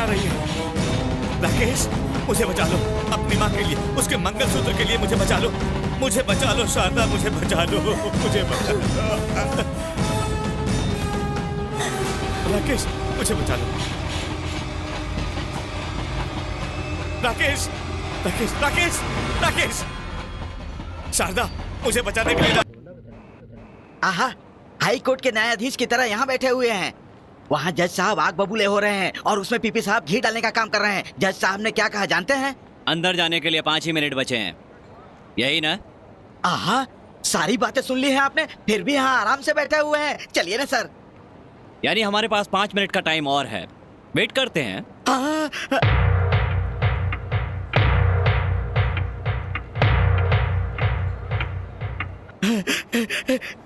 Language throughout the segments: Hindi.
आ रही है। राकेश, मुझे बचा लो, अपनी माँ के लिए, उसके मंगलसूत्र के लिए मुझे बचा लो, मुझे बचा लो शारदा, मुझे बचा लो, मुझे बचा लो। राकेश, मुझे बचा लो। राकेश, राकेश, राकेश, राकेश, शारदा, मुझे बचाने के लिए। आहा, हाई कोर्ट के न्यायाधीश की तरह यहाँ बैठे हुए हैं। वहाँ जज साहब आग बबूले हो रहे हैं और उसमें पीपी साहब घी डालने का काम कर रहे हैं। जज साहब ने क्या कहा जानते हैं? अंदर जाने के लिए 5 ही मिनट बचे हैं, यही ना? आहा, सारी बातें सुन ली हैं आपने, फिर भी यहाँ आराम से बैठे हुए हैं। चलिए ना सर। यानी हमारे पास 5 मिनट का टाइम और है, वेट करते हैं।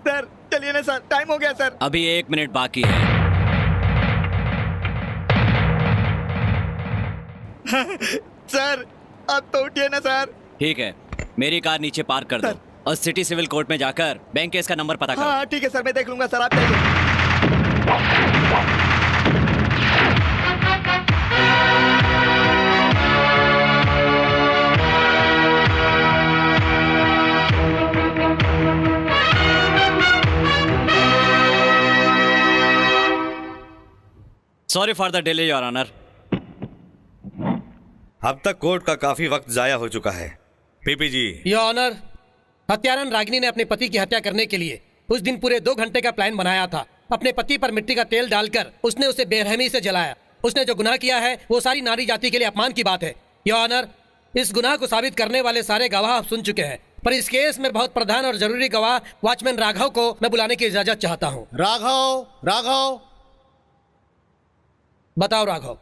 सर चलिए ना सर, टाइम हो गया सर। अभी 1 मिनट बाकी है। सर अब तो उठिए ना सर। ठीक है, मेरी कार नीचे पार्क कर दो और सिटी सिविल कोर्ट में जाकर बैंक केस का नंबर पता करो। हाँ ठीक है सर, मैं देख लूंगा सर, आप देखिए। Sorry for the delay your honour. अब तक कोर्ट का काफी वक्त जाया हो चुका है। पीपी जी। योर ऑनर, हत्यारन रागिनी ने अपने पति की हत्या करने के लिए उस दिन पूरे 2 घंटे का प्लान बनाया था। अपने पति पर मिट्टी का तेल डालकर उसने उसे बेरहमी से जलाया। उसने जो गुनाह किया है वो सारी नारी जाति के लिए अपमान की बात है। योर ऑनर, इस गुनाह को साबित करने वाले सारे गवाह आप सुन चुके हैं, पर इस केस में बहुत प्रधान और जरूरी गवाह वॉचमैन राघव को मैं बुलाने की इजाजत चाहता हूँ। राघव, राघव, बताओ राघव,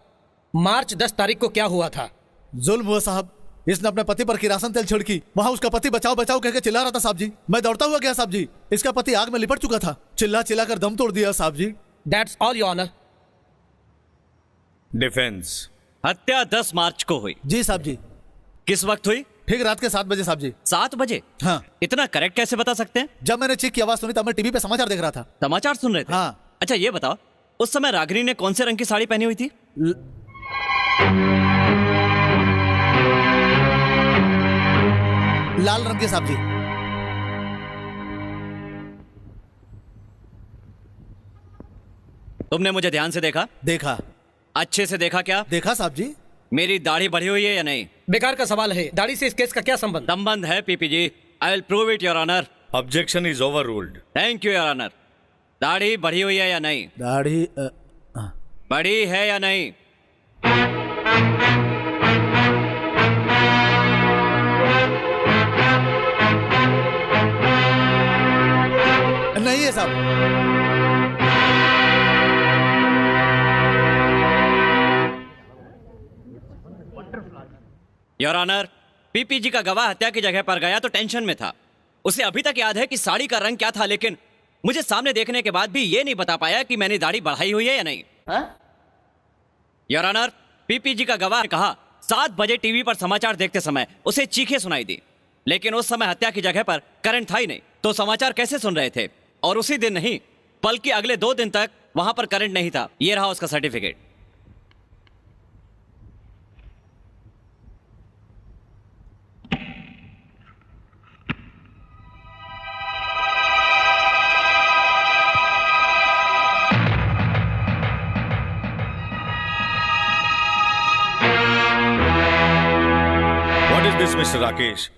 मार्च 10 तारीख को क्या हुआ था? जुल्म हुआ साहब। इसने अपने पति पर किरासन तेल छिड़की। वहाँ उसका पति बचाओ बचाओ कहकर चिल्ला रहा था साहब जी। मैं दौड़ता हुआ गया साहब जी। इसका पति आग में लिपट चुका था। चिल्ला चिल्ला कर दम तोड़ दिया साहब ji. That's all your honour. Defence. हत्या 10 मार्च को हुई। जी साहब जी। किस वक्त हुई? ठीक रात के 7 बजे साहब जी। 7 बजे? हाँ। इतना करेक्ट कैसे बता सकते हैं? जब मैंने चीख की आवाज सुनी तब मैं टीवी पे समाचार देख रहा था। समाचार सुन रहे थे? हाँ। अच्छा ये बताओ, उस समय रागिनी ने कौन से रंग की साड़ी पहनी हुई थी? लाल रंग के साहब जी। तुमने मुझे ध्यान से देखा? देखा। अच्छे से देखा क्या? देखा साहब जी। मेरी दाढ़ी बढ़ी हुई है या नहीं? बेकार का सवाल है, दाढ़ी से इस केस का क्या संबंध? संबंध है PP ji. I will prove it your honour. Objection is overruled. Thank you your honour. दाढ़ी बढ़ी हुई है या नहीं? दाढ़ी बढ़ी है या नहीं? नहीं है साहब। योर ऑनर, पीपी जी का गवाह हत्या की जगह पर गया तो टेंशन में था। उसे अभी तक याद है कि साड़ी का रंग क्या था, लेकिन मुझे सामने देखने के बाद भी ये नहीं बता पाया कि मैंने दाढ़ी बढ़ाई हुई है या नहीं। योर ऑनर, पीपी जी का गवाह ने कहा 7 बजे टीवी पर समाचार देखते समय उसे चीखें सुनाई दी, लेकिन उस समय हत्या की जगह पर करंट था ही नहीं, तो समाचार कैसे सुन रहे थे? और उसी दिन नहीं बल्कि अगले 2 दिन तक वहां पर करंट नहीं था। ये रहा उसका certificate. What is this mister Rakesh?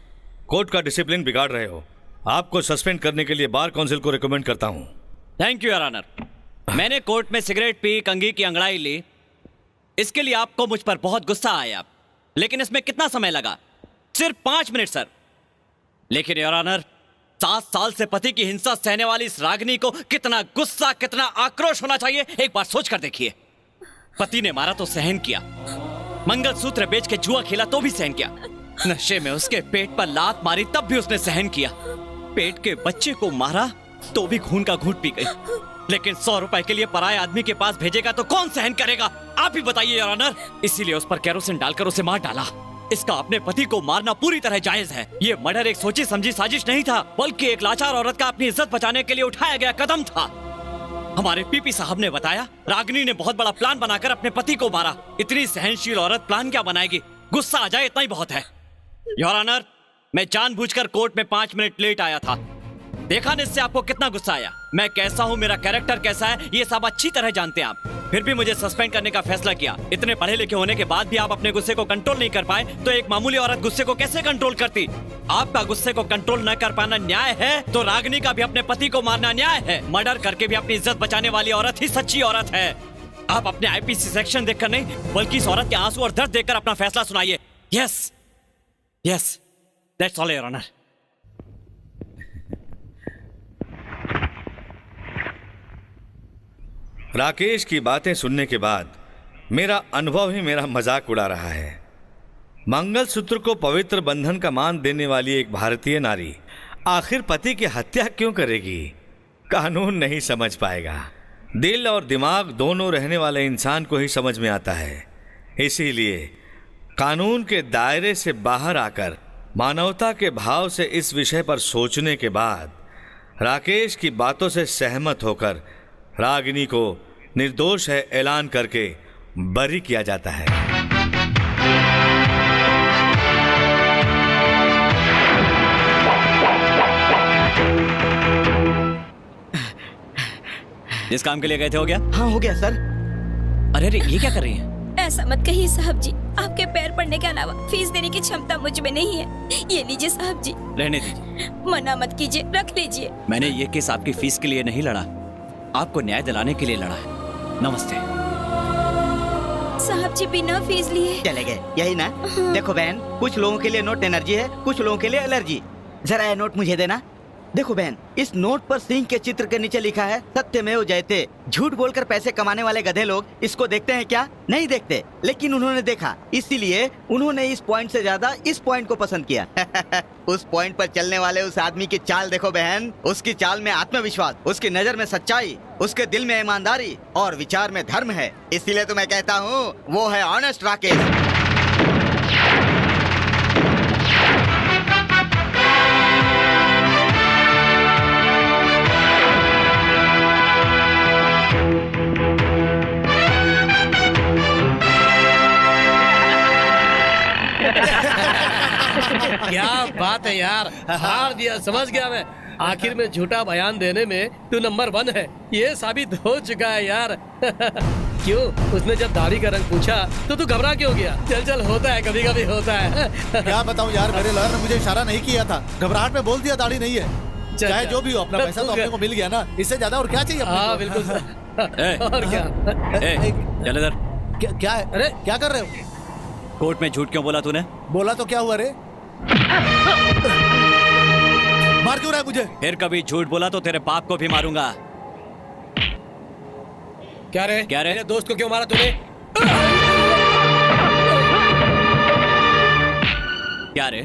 Court का डिसिप्लिन बिगाड़ रहे हो। आपको सस्पेंड करने के लिए बार काउंसिल को रिकमेंड करता हूं। Thank you your honour. मैंने कोर्ट में सिगरेट पी, कंघी की अंगड़ाई ली, इसके लिए आपको मुझ पर बहुत गुस्सा आया, लेकिन इसमें कितना समय लगा? सिर्फ 5 मिनट सर। लेकिन योर ऑनर, 7 साल से पति की हिंसा सहने वाली इस रागिनी को कितना गुस्सा, कितना आक्रोश होना चाहिए, एक बार सोच कर देखिए। पति ने मारा तो सहन किया, मंगलसूत्र बेच के जुआ खेला तो भी सहन किया, नशे में उसके पेट पर लात मारी तब भी उसने सहन किया, पेट के बच्चे को मारा तो भी खून का घूंट पी गई, लेकिन 100 रुपए के लिए पराये आदमी के पास भेजेगा तो कौन सहन करेगा? आप ही बताइए योर ऑनर। इसीलिए उस पर केरोसिन डालकर उसे मार डाला। इसका अपने पति को मारना पूरी तरह जायज है। ये मर्डर एक सोची समझी साजिश नहीं था, बल्कि एक लाचार औरत का अपनी इज्जत बचाने के लिए उठाया गया कदम था। हमारे पीपी साहब ने बताया रागिनी ने बहुत बड़ा प्लान बनाकर अपने पति को मारा। इतनी सहनशील औरत प्लान क्या बनाएगी? गुस्सा आ जाए इतना ही बहुत है। योर ऑनर, मैं जानबूझकर कोर्ट में 5 मिनट लेट आया था। देखा न इससे आपको कितना गुस्सा आया। मैं कैसा हूँ, मेरा कैरेक्टर कैसा है, ये सब अच्छी तरह जानते हैं आप। फिर भी मुझे सस्पेंड करने का फैसला किया। इतने पढ़े लिखे होने के बाद भी आप अपने गुस्से को कंट्रोल नहीं कर पाए तो एक मामूली औरत गुस्से को कैसे कंट्रोल करती? आपका गुस्से को कंट्रोल न कर पाना न्याय है तो रागिनी का भी अपने पति को मारना न्याय है। मर्डर करके भी अपनी इज्जत बचाने वाली औरत ही सच्ची औरत है। आप अपने आईपीसी सेक्शन देखकर नहीं बल्कि इस औरत के आंसू और दर्द देखकर अपना फैसला सुनाइए। Yes yes, that's all your honour. Rakesh की बातें सुनने के बाद मेरा अनुभव ही मेरा मजाक उड़ा रहा है। मंगलसूत्र को पवित्र बंधन का मान देने वाली एक भारतीय नारी आखिर पति की हत्या क्यों करेगी? कानून नहीं समझ पाएगा। दिल और दिमाग दोनों रहने वाले इंसान को ही समझ में आता है। इसीलिए कानून के दायरे से बाहर आकर मानवता के भाव से इस विषय पर सोचने के बाद राकेश की बातों से सहमत होकर रागिनी को निर्दोष है ऐलान करके बरी किया जाता है। जिस काम के लिए गए थे हो गया? हाँ हो गया सर। अरे अरे, ये क्या कर रही हैं? ऐसा मत कहिए साहब जी, आपके पैर पड़ने के अलावा फीस देने की क्षमता मुझ में नहीं है। ये लीजिए साहब जी। रहने दीजिए। मना मत कीजिए, रख लीजिए। मैंने ये केस आपकी फीस के लिए नहीं लड़ा, आपको न्याय दिलाने के लिए लड़ा है। नमस्ते। साहब जी बिना फीस लिए चले गए, यही ना? देखो बहन, कुछ लोगों के लिए नोट एनर्जी है, कुछ लोगों के लिए एलर्जी। जरा ये नोट मुझे देना। देखो बहन, इस नोट पर सिंह के चित्र के नीचे लिखा है सत्यमेव जयते। झूठ बोलकर पैसे कमाने वाले गधे लोग इसको देखते हैं क्या? नहीं देखते, लेकिन उन्होंने देखा, इसीलिए उन्होंने इस पॉइंट से ज्यादा इस पॉइंट को पसंद किया। उस पॉइंट पर चलने वाले उस आदमी की चाल देखो बहन। उसकी चाल में आत्मविश्वास, उसकी नजर में सच्चाई, उसके दिल में ईमानदारी और विचार में धर्म है। इसीलिए तो मैं कहता हूँ वो है ऑनेस्ट राकेश। क्या बात है यार, हार दिया, समझ गया मैं। आखिर में झूठा बयान देने में तू नंबर 1 है, ये साबित हो चुका है यार। क्यों? उसने जब दाढ़ी का रंग पूछा तो तू घबरा क्यों गया? चल चल, होता है, कभी कभी होता है। क्या बताऊं यार, मेरे लॉयर ने मुझे इशारा नहीं किया था, घबराहट में बोल दिया दाढ़ी नहीं है। चाहे जो भी हो, अपना पैसा तो अपने को मिल गया ना, इससे ज्यादा और क्या चाहिए? हाँ बिल्कुल सर। और क्या? चल इधर। क्या है? अरे क्या कर रहे हो? कोर्ट में झूठ क्यों बोला तूने? बोला तो क्या हुआ रे? मार क्यों रहा है मुझे? फिर कभी झूठ बोला तो तेरे बाप को भी मारूंगा। क्या रे? क्या रे? मेरे दोस्त को क्यों मारा तूने? क्या रे?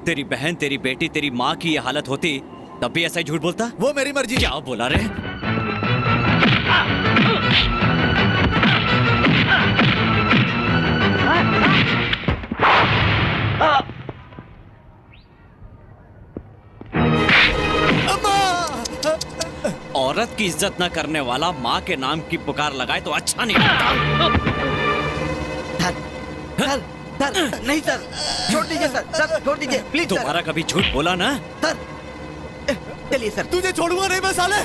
तेरी बहन, तेरी बेटी, तेरी माँ की ये हालत होती तब भी ऐसा ही झूठ बोलता? वो मेरी मर्जी। क्या बोला रे? औरत की इज्जत न करने वाला माँ के नाम की पुकार लगाए तो अच्छा नहीं लगता। सर, सर, सर, नहीं सर, छोड़ दीजिए सर, सर छोड़ दीजिए प्लीज सर। दोबारा कभी झूठ बोला ना? सर चलिए सर। तुझे छोड़ूंगा नहीं मैं साले।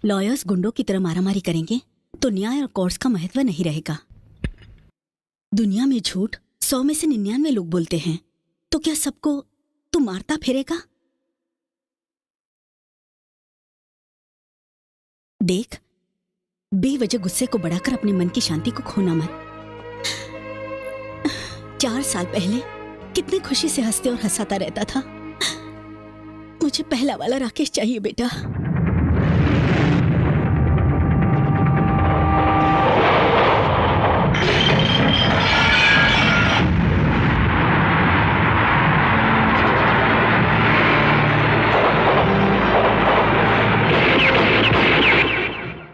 लॉयर्स गुंडों की तरह मारामारी करेंगे तो न्याय और कोर्ट्स का महत्व नहीं रहेगा। दुनिया में झूठ 100 में से 99 लोग बोलते हैं, तो क्या सबको तू मारता फिरेगा? देख, बेवजह गुस्से को बढ़ाकर अपने मन की शांति को खोना मत। 4 साल पहले कितनी खुशी से हंसते और हंसाता रहता था। मुझे पहला वाला राकेश चाहिए बेटा।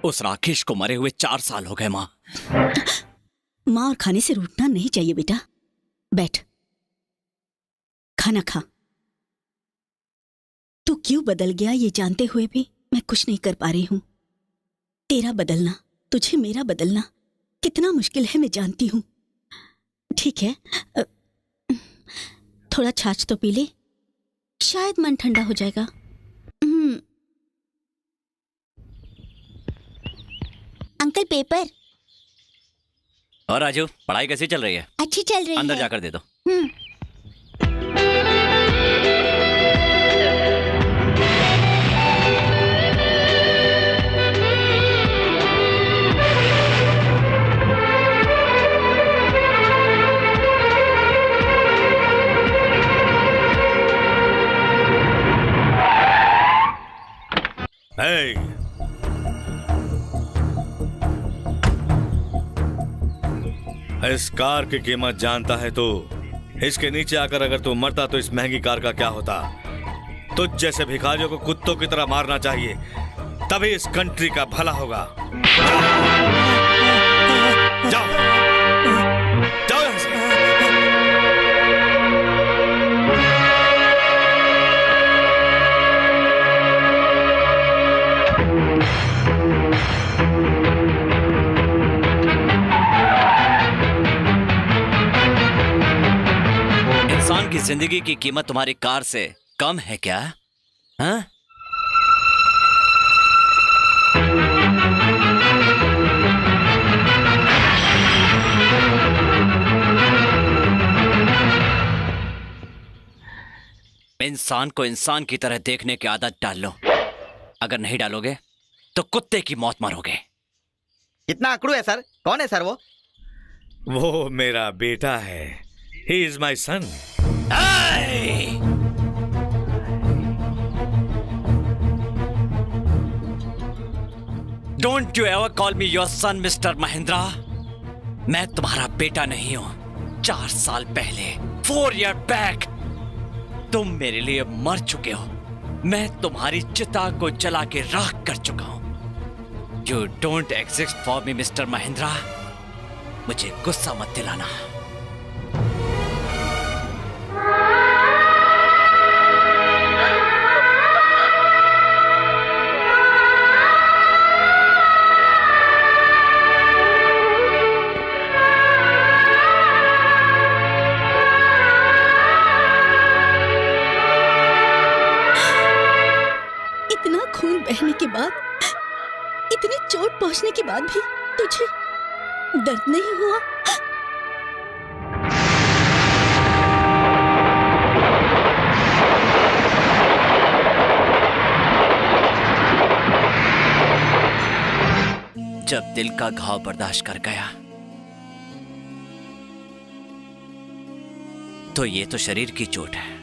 उस राकेश को मरे हुए 4 साल हो गए। माँ और खाने से रूठना नहीं चाहिए बेटा। बैठ, खाना खा। तू क्यों बदल गया ये जानते हुए भी मैं कुछ नहीं कर पा रही हूँ। तेरा बदलना, तुझे मेरा बदलना कितना मुश्किल है मैं जानती हूँ। ठीक है, थोड़ा छाछ तो पी ले, शायद मन ठंडा हो जाएगा। Uncle paper. और राजू, पढ़ाई कैसी चल रही है? अच्छी चल रही अंदर है। जाकर दे दो। Hey! इस कार की कीमत जानता है तो इसके नीचे आकर अगर तू मरता तो इस महंगी कार का क्या होता? तुझ जैसे भिखारियों को कुत्तों की तरह मारना चाहिए, तभी इस कंट्री का भला होगा। जाओ जाओ यहाँ से। इंसान की जिंदगी की कीमत तुम्हारी कार से कम है क्या? हाँ? इंसान को इंसान की तरह देखने की आदत डाल लो। अगर नहीं डालोगे तो कुत्ते की मौत मरोगे। इतना अकड़ू है सर? कौन है सर वो? वो मेरा बेटा है। He is my son. Hey! Don't you ever call me your son, Mr. Mahindra. मैं तुम्हारा बेटा नहीं हूं। 4 साल पहले, 4 years back, तुम मेरे लिए मर चुके हो। मैं तुम्हारी चिता को जला के राख कर चुका हूं। You don't exist for me, Mr. Mahindra. मुझे गुस्सा मत दिलाना। इतना खून बहने के बाद, इतनी चोट पहुंचने के बाद भी तुझे दर्द नहीं हुआ? जब दिल का घाव बर्दाश्त कर गया तो ये तो शरीर की चोट है।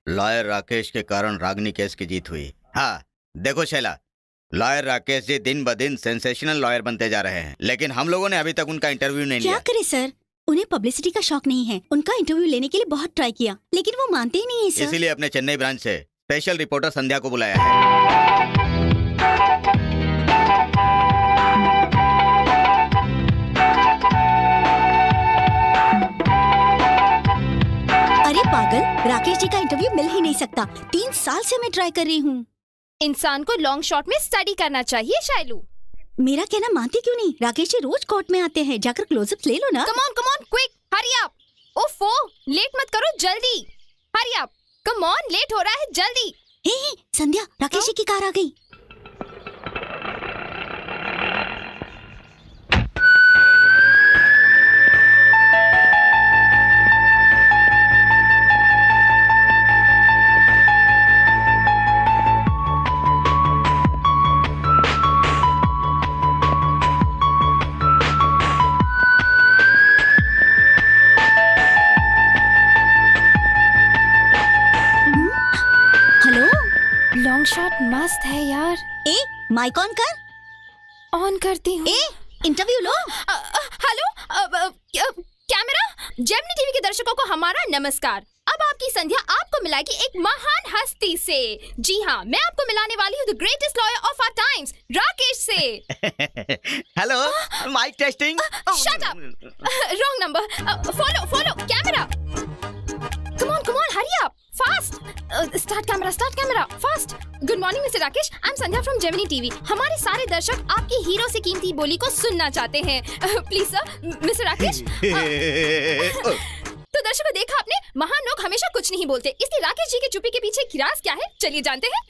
लॉयर राकेश के कारण रागनी केस की जीत हुई। हाँ देखो शैला, लॉयर राकेश जी दिन ब दिन सेंसेशनल लॉयर बनते जा रहे हैं, लेकिन हम लोगों ने अभी तक उनका इंटरव्यू नहीं क्या लिया। करे सर, उन्हें पब्लिसिटी का शौक नहीं है। उनका इंटरव्यू लेने के लिए बहुत ट्राई किया, लेकिन वो मानते ही नहीं है सर। इसीलिए अपने चेन्नई ब्रांच से स्पेशल रिपोर्टर संध्या को बुलाया है। अरे पागल, राकेश जी का इंटरव्यू मिल ही नहीं सकता। 3 साल से मैं ट्राई कर रही हूँ। इंसान को लॉन्ग शॉट में स्टडी करना चाहिए शायलू। मेरा कहना मानती क्यों नहीं? राकेश जी रोज कोर्ट में आते हैं, जाकर क्लोजअप ले लो ना। Come on quick, hurry up. ओफो, लेट मत करो, जल्दी hurry up. Come on, late हो रहा है, जल्दी। हे, संध्या, राकेश जी की कार आ गई। शॉट मस्त है यार। ए माइक ऑन कर। ऑन करती हूँ। ए इंटरव्यू लो। Hello, camera. जेमिनी टीवी के दर्शकों को हमारा नमस्कार। अब आपकी संध्या आपको मिलाएगी एक महान हस्ती से। जी हाँ, मैं आपको मिलाने वाली हूँ the greatest lawyer of our times, Rakesh से। Hello, mike testing. Shut up, wrong number. Follow camera. Come on, hurry up, fast. Start camera, fast. Good morning mister Rakesh, I am Sandhya from Gemini TV. हमारे सारे दर्शक आपके हीरो से कीमती बोली को सुनना चाहते हैं। Please sir, mister Rakesh. तो दर्शकों, देखा आपने, महान लोग हमेशा कुछ नहीं बोलते, इसलिए राकेश जी के चुप्पी के पीछे की राज क्या है, चलिए जानते हैं।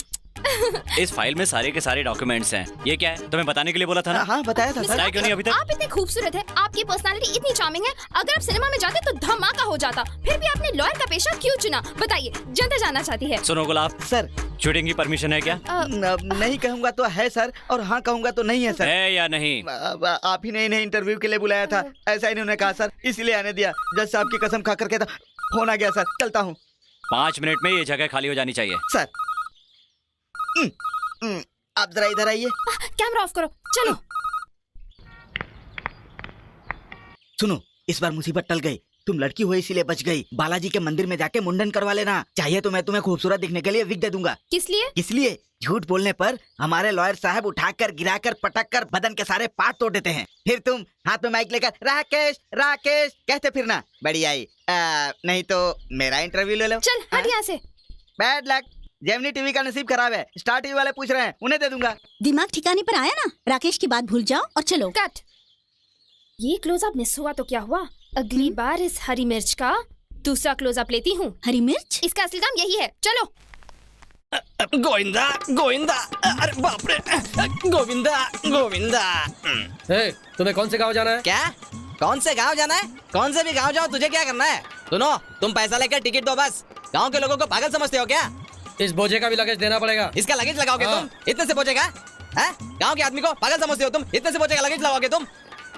इस फाइल में सारे के सारे डॉक्यूमेंट्स हैं। ये क्या है? तुम्हें बताने के लिए बोला था ना? हाँ, बताया था मिस्टर सर। बताया क्यों नहीं अभी तक? आप इतने खूबसूरत हैं, आपकी पर्सनालिटी इतनी चार्मिंग है, अगर आप सिनेमा में जाते तो धमाका हो जाता। फिर भी आपने लॉयर का पेशा क्यों चुना, बताइए, जनता जानना चाहती है। सुनो गुलाब, सर, शूटिंग की परमिशन है क्या? नहीं कहूँगा तो है सर, और हाँ कहूँगा तो नहीं है सर। है या नहीं? आप ही ने इन्हें इंटरव्यू के लिए बुलाया था, ऐसा इन्होंने कहा सर, इसलिए आने दिया। जज साहब की कसम खा करके था, फोन आ गया सर, चलता हूँ। 5 मिनट में ये जगह खाली हो जानी चाहिए। सर, आप जरा इधर आइए। कैमरा ऑफ करो, चलो। सुनो, इस बार मुसीबत टल गई। तुम लड़की हो इसीलिए बच गई। बालाजी के मंदिर में जाके मुंडन करवा लेना। चाहिए तो मैं तुम्हें खूबसूरत दिखने के लिए विग दे दूंगा। किस लिए? इसलिए झूठ बोलने पर हमारे लॉयर साहब उठाकर, गिराकर, पटककर बदन के सारे पार्ट तोड़ देते हैं। फिर तुम हाथ में माइक लेकर राकेश राकेश कहते फिरना। बढ़िया आई। नहीं तो मेरा इंटरव्यू ले लो। चल हट यहाँ से। बैड लक, जेमिनी टीवी का नसीब खराब है। स्टार टीवी वाले पूछ रहे हैं, उन्हें दे दूंगा। दिमाग ठिकाने पर आया ना? राकेश की बात भूल जाओ और चलो। कट। ये क्लोजअप मिस हुआ तो क्या हुआ, अगली बार इस हरी मिर्च का दूसरा क्लोजअप लेती हूँ। हरी मिर्च? इसका असली नाम यही है, चलो। गोविंदा गोविंदा, अरे बाप रे, गोविंदा गोविंदा। ए, तुम्हें कौन से गांव जाना है? क्या? कौन से गांव जाना है? कौन से भी गांव जाओ, तुझे क्या करना है? सुनो, तुम पैसा लेकर टिकट दो बस। गांव के लोगों को पागल समझते हो क्या? इस बोझे का भी लगेज देना पड़ेगा। इसका लगेज लगाओगे हाँ। तुम? इतने से बोझे का? गांव के आदमी को पागल समझते हो तुम? इतने से बोझे का लगेज लगाओगे तुम?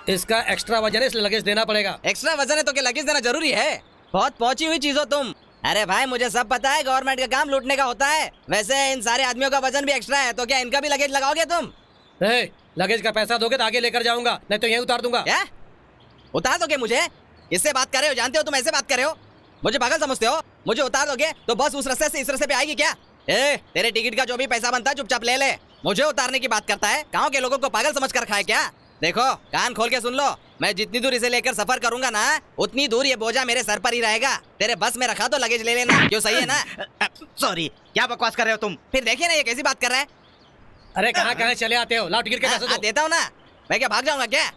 इसका एक्स्ट्रा वजन है, इसलिए लगेज देना पड़ेगा। एक्स्ट्रा वजन है तो क्या लगेज देना जरूरी है? बहुत पहुंची हुई चीज हो तुम। अरे भाई, मुझे सब पता है, गवर्नमेंट का काम लूटने का होता है। वैसे इन सारे आदमियों का वजन भी एक्स्ट्रा है, तो क्या इनका भी लगेज लगाओगे तुम? ए, लगेज का पैसा दोगे तो आगे लेकर जाऊंगा, नहीं तो यहीं उतार दूंगा। क्या? उतार दोगे मुझे? इससे बात कर रहे हो? जानते हो तुम ऐसे बात कर रहे हो? मुझे पागल समझते हो? मुझे उतार दोगे तो बस उस रास्ते से इस रास्ते पे आएगी क्या? तेरे टिकट का जो भी पैसा बनता है चुपचाप ले ले। मुझे उतारने की बात करता है? गांव के लोगों को पागल समझ कर खाए क्या? देखो, कान खोल के सुन लो, मैं जितनी दूर इसे लेकर सफर करूंगा ना, उतनी दूर ये बोझा मेरे सर पर ही रहेगा। तेरे बस में रखा तो लगेज ले लेना, क्यों? सही है ना? सॉरी, क्या बकवास कर रहे हो तुम? फिर देखिए ना, ये कैसी बात कर रहा है। अरे कहाँ कहाँ चले आते हो? लाओ टिकट के पैसे दो। देता हूँ ना, मैं क्या भाग जाऊंगा क्या?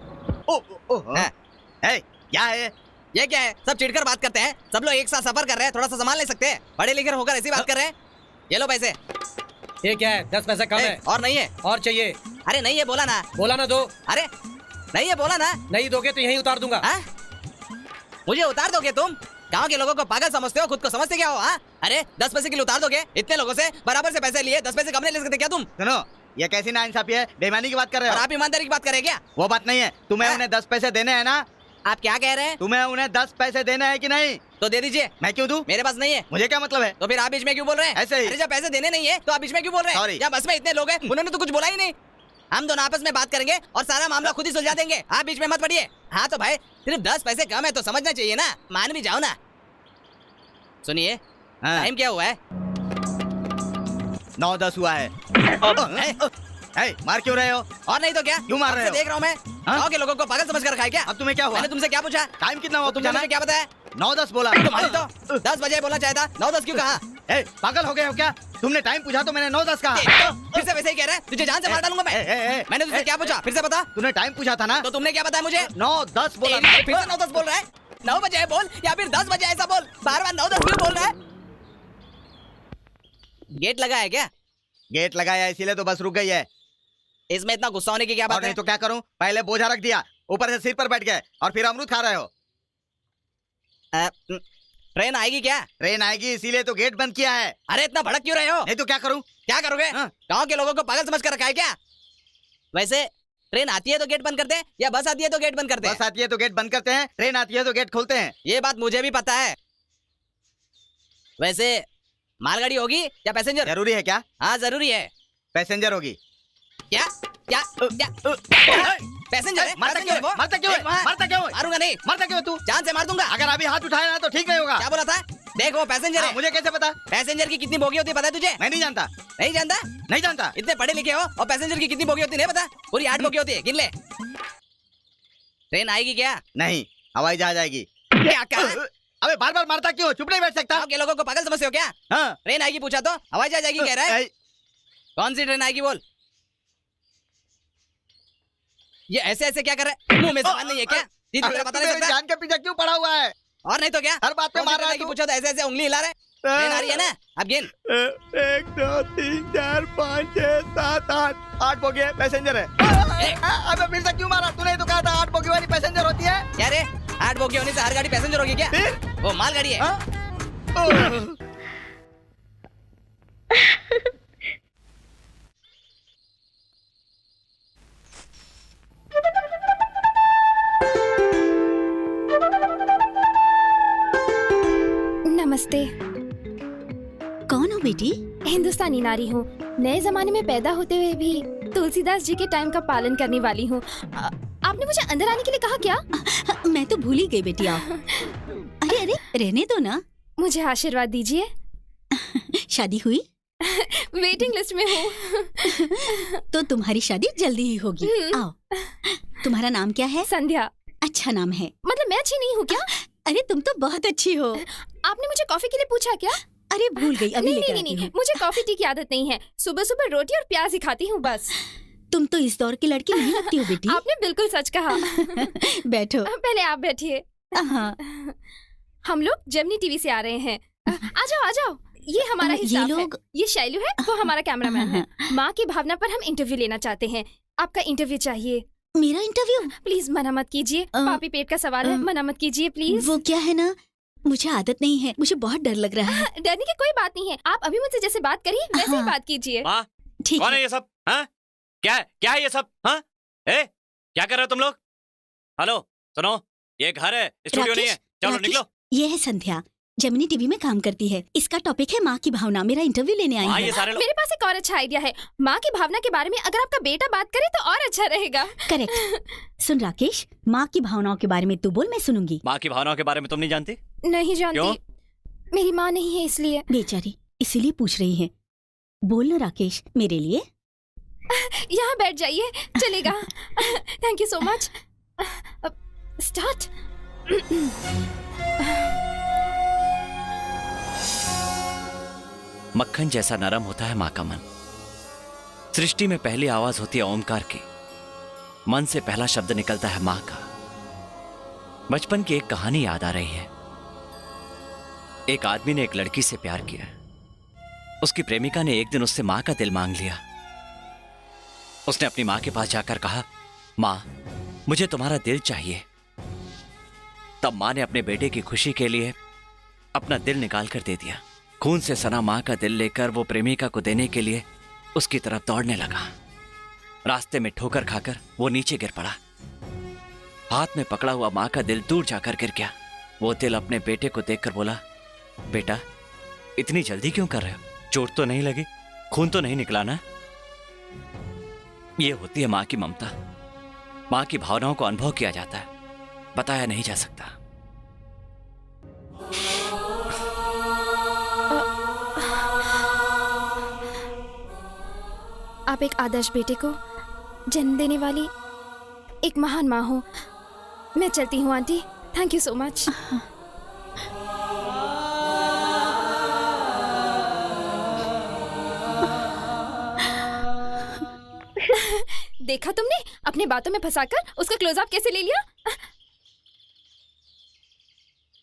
क्या है ये क्या है? सब चिढ़कर बात करते हैं। सब लोग एक साथ सफर कर रहे हैं, थोड़ा सा सामान ले सकते हैं? पढ़े लिखे होकर ऐसी बात कर रहे हैं। ये लो पैसे। ये क्या है? 10 पैसे कम है। और नहीं है? और चाहिए? अरे नहीं है, बोला ना। बोला ना दो। अरे नहीं है, बोला ना। नहीं दोगे तो यहीं उतार दूंगा। मुझे उतार दोगे तुम? गांव के लोगों को पागल समझते हो, खुद को समझते क्या हो? अरे 10 पैसे के लिए उतार दोगे? इतने लोगों से बराबर से पैसे लिए, 10 पैसे कम नहीं ले सकते क्या तुम? सुनो, ये कैसी नाइंसाफी है? बेईमानी की बात कर रहे और हो? आप ईमानदारी की बात कर रहे हैं क्या? वो बात नहीं है। तुम्हें उन्हें 10 पैसे देने हैं ना? आप क्या कह रहे हैं? तुम्हें उन्हें 10 पैसे देने हैं कि नहीं? तो दे दीजिए। मैं क्यों दूं? मेरे पास नहीं है। मुझे क्या मतलब है? तो फिर आप बीच में क्यों बोल रहे हैं? ऐसे ही। अरे जब पैसे देने नहीं है तो आप बीच में क्यों बोल रहे हैं? Sorry। जब बस में इतने लोग हैं, उन्होंने तो कुछ बोला ही नहीं। हम दोनों आपस में बात करेंगे और सारा मामला खुद ही सुलझा देंगे। आप बीच में मत पड़िए। हाँ तो भाई, सिर्फ 10 पैसे कम है तो समझना चाहिए ना, मान भी जाओ ना। सुनिए, टाइम क्या हुआ है? 9:10 हुआ है। मार क्यों रहे हो? और नहीं तो क्या? क्यों मार रहे हो? देख रहा हूँ मैं। गाँव के लोगों को पागल समझ कर खाए क्या? अब तुम्हें क्या हुआ? मैंने तुमसे क्या पूछा? टाइम कितना हुआ? तुमने मुझे क्या बताया? 9:10 बोला। तुम्हारी तो 10 बजे बोलना चाहिए था, 9:10 क्यों कहा? पागल हो गए हो क्या? तुमने टाइम पूछा तो मैंने 9:10 कहा। फिर से वैसे ही कह रहा है, तुझे जान से मार डालूंगा मैं। मैंने तुझसे क्या पूछा? फिर से बता। तूने टाइम पूछा था ना? तो तुमने क्या बताया मुझे? 9:10 बोला। फिर से 9:10 बोल रहा है? 9 बजे है बोल या फिर 10 बजे, ऐसा बोल। बार-बार 9:10 क्यों बोल रहा है? गेट लगा है क्या? गेट लगाया इसीलिए तो बस रुक गई है। इसमें इतना गुस्सा होने की क्या और बात है? नहीं तो क्या करूं? पहले बोझा रख दिया, ऊपर से सिर पर बैठ गए और फिर अमरूद खा रहे हो। ट्रेन आएगी क्या? ट्रेन आएगी इसीलिए तो गेट बंद किया है। अरे इतना भड़क क्यों रहे हो? नहीं तो क्या करूं? क्या करोगे? गांव के लोगों को पागल समझ कर रखा है क्या? वैसे ट्रेन आती है तो गेट बंद करते हैं या बस आती है तो गेट बंद करते हैं? बस आती है तो गेट बंद करते हैं, ट्रेन आती है तो गेट खोलते हैं। ये बात मुझे भी पता है। वैसे मालगाड़ी होगी या पैसेंजर? जरूरी है क्या? हाँ जरूरी है। पैसेंजर होगी। क्या क्या क्या पैसेंजर है? मारता क्यों है? मारता क्यों है? मारता क्यों है? मारूंगा नहीं, मारता क्यों है तू? जान से मार दूंगा। अगर अभी हाथ उठाया ना तो ठीक नहीं होगा। क्या बोला था? देखो पैसेंजर हाँ, है। मुझे कैसे पता? पैसेंजर की कितनी बोगी होती है पता है तुझे? मैं नहीं जानता। नहीं जानता? नहीं जानता। इतने पढ़े लिखे हो और पैसेंजर की कितनी बोगी होती है नहीं पता? पूरी 8 बोगी होती है, गिन ले। ट्रेन आएगी क्या? नहीं, हवाई जहाज आएगी। क्या कहा? अबे बार बार मारता क्यों? चुप नहीं बैठ सकता? गाँव के लोगों को पागल समझते हो क्या? हाँ। ट्रेन आएगी पूछा तो हवाई जहाज आएगी कह रहा है। कौन सी ट्रेन आएगी बोल? ये ऐसे ऐसे क्या कर रहा है? मुंह में जबान नहीं है क्या? सीधी तरह बता नहीं सकता? जान के पीछे क्यों पड़ा हुआ है? और नहीं तो क्या? हर बात पे मार रहा है तू। पूछा तो ऐसे ऐसे उंगली हिला रहा है। ट्रेन आ रही है ना? अब गिन। 1 2 3 4 5 6 7 8 बोगी है, पैसेंजर है। अबे फिर से क्यों मारा? तूने तो कहा था 8 बोगी वाली पैसेंजर होती है। क्या रे? 8 बोगी होने से हर गाड़ी पैसेंजर होगी क्या? फिर? वो मालगाड़ी है। नमस्ते। कौन हो बेटी? हिंदुस्तानी नारी हूँ। नए जमाने में पैदा होते हुए भी तुलसीदास जी के टाइम का पालन करने वाली हूँ। आपने मुझे अंदर आने के लिए कहा क्या? मैं तो भूल ही गई बेटी। आओ। अरे अरे रहने दो ना। मुझे आशीर्वाद दीजिए। शादी हुई? वेटिंग लिस्ट में हूँ। तो तुम्हारी शादी जल्दी ही होगी। आओ। तुम्हारा नाम क्या है? संध्या। अच्छा नाम है। मतलब मैं अच्छी नहीं हूँ क्या? अरे तुम तो बहुत अच्छी हो। आपने मुझे कॉफी के लिए पूछा क्या? अरे भूल गई, अभी नहीं लेकर नहीं आती नहीं, हूँ। मुझे कॉफी टी की आदत नहीं है। सुबह सुबह रोटी और प्याज ही खाती हूँ बस। तुम तो इस दौर की लड़की नहीं लगती हो बेटी। आपने बिल्कुल सच कहा। बैठो। पहले आप बैठिए। हाँ। हम लोग जेमिनी टीवी से आ रहे हैं। आ जाओ आ जाओ। ये हमारा ही ये स्टाफ लोग- है। ये शैलू है, वो हमारा कैमरामैन है। माँ की भावना पर हम इंटरव्यू लेना चाहते हैं। आपका इंटरव्यू चाहिए। मेरा इंटरव्यू? प्लीज मना मत कीजिए। पापी पेट का सवाल है, मना मत कीजिए प्लीज। वो क्या है ना, मुझे आदत नहीं है, मुझे बहुत डर लग रहा है। डरने की कोई बात नहीं है। आप अभी मुझसे जैसे बात करिए वैसे ही हाँ। बात कीजिए। माँ, ठीक कौन है। है ये सब? हाँ? क्या है ये सब? हाँ? क्या कर रहे हो तुम लोग? हेलो, सुनो, ये घर है, स्टूडियो नहीं है। चलो राकेश, निकलो। ये है संध्या, जेमिनी टीवी में काम करती है। इसका टॉपिक है माँ की भावना। मेरा इंटरव्यू लेने आई हाँ, है। ये सारे लोग। मेरे पास एक और अच्छा आइडिया है। माँ की भावना के बारे में अगर आपका बेटा बात करे तो और अच्छा रहेगा। करेक्ट। सुन राकेश, माँ की भावनाओं के बारे में तू बोल, मैं सुनूंगी। माँ की भावनाओं के बारे में तुम नहीं जानती? नहीं जानती। क्यों? मेरी माँ नहीं है इसलिए। बेचारी इसीलिए पूछ रही है। बोल ना राकेश, मेरे लिए। यहाँ बैठ जाइए, चलेगा। Thank you so much. Start. मक्खन जैसा नरम होता है माँ का मन। सृष्टि में पहली आवाज होती है ओमकार की। मन से पहला शब्द निकलता है माँ का। बचपन की एक कहानी याद आ रही है। एक आदमी ने एक लड़की से प्यार किया। उसकी प्रेमिका ने एक दिन उससे माँ का दिल मांग लिया। उसने अपनी माँ के पास जाकर कहा, माँ, मुझे तुम्हारा दिल चाहिए। तब माँ ने अपने बेटे की खुशी के लिए अपना दिल निकाल कर दे दिया। खून से सना माँ का दिल लेकर वो प्रेमिका को देने के लिए उसकी तरफ दौड़ने लगा। रास्ते में ठोकर खाकर वो नीचे गिर पड़ा। हाथ में पकड़ा हुआ माँ का दिल दूर जाकर गिर गया। वो दिल अपने बेटे को देखकर बोला, बेटा, इतनी जल्दी क्यों कर रहे हो? चोट तो नहीं लगी? खून तो नहीं निकला ना? ये होती है माँ की ममता। माँ की भावनाओं को अनुभव किया जाता है, बताया नहीं जा सकता। आप एक आदर्श बेटे को जन्म देने वाली एक महान माँ हो। मैं चलती हूँ aunty. Thank you so much. देखा तुमने, अपने बातों में फंसाकर उसका क्लोजअप कैसे ले लिया।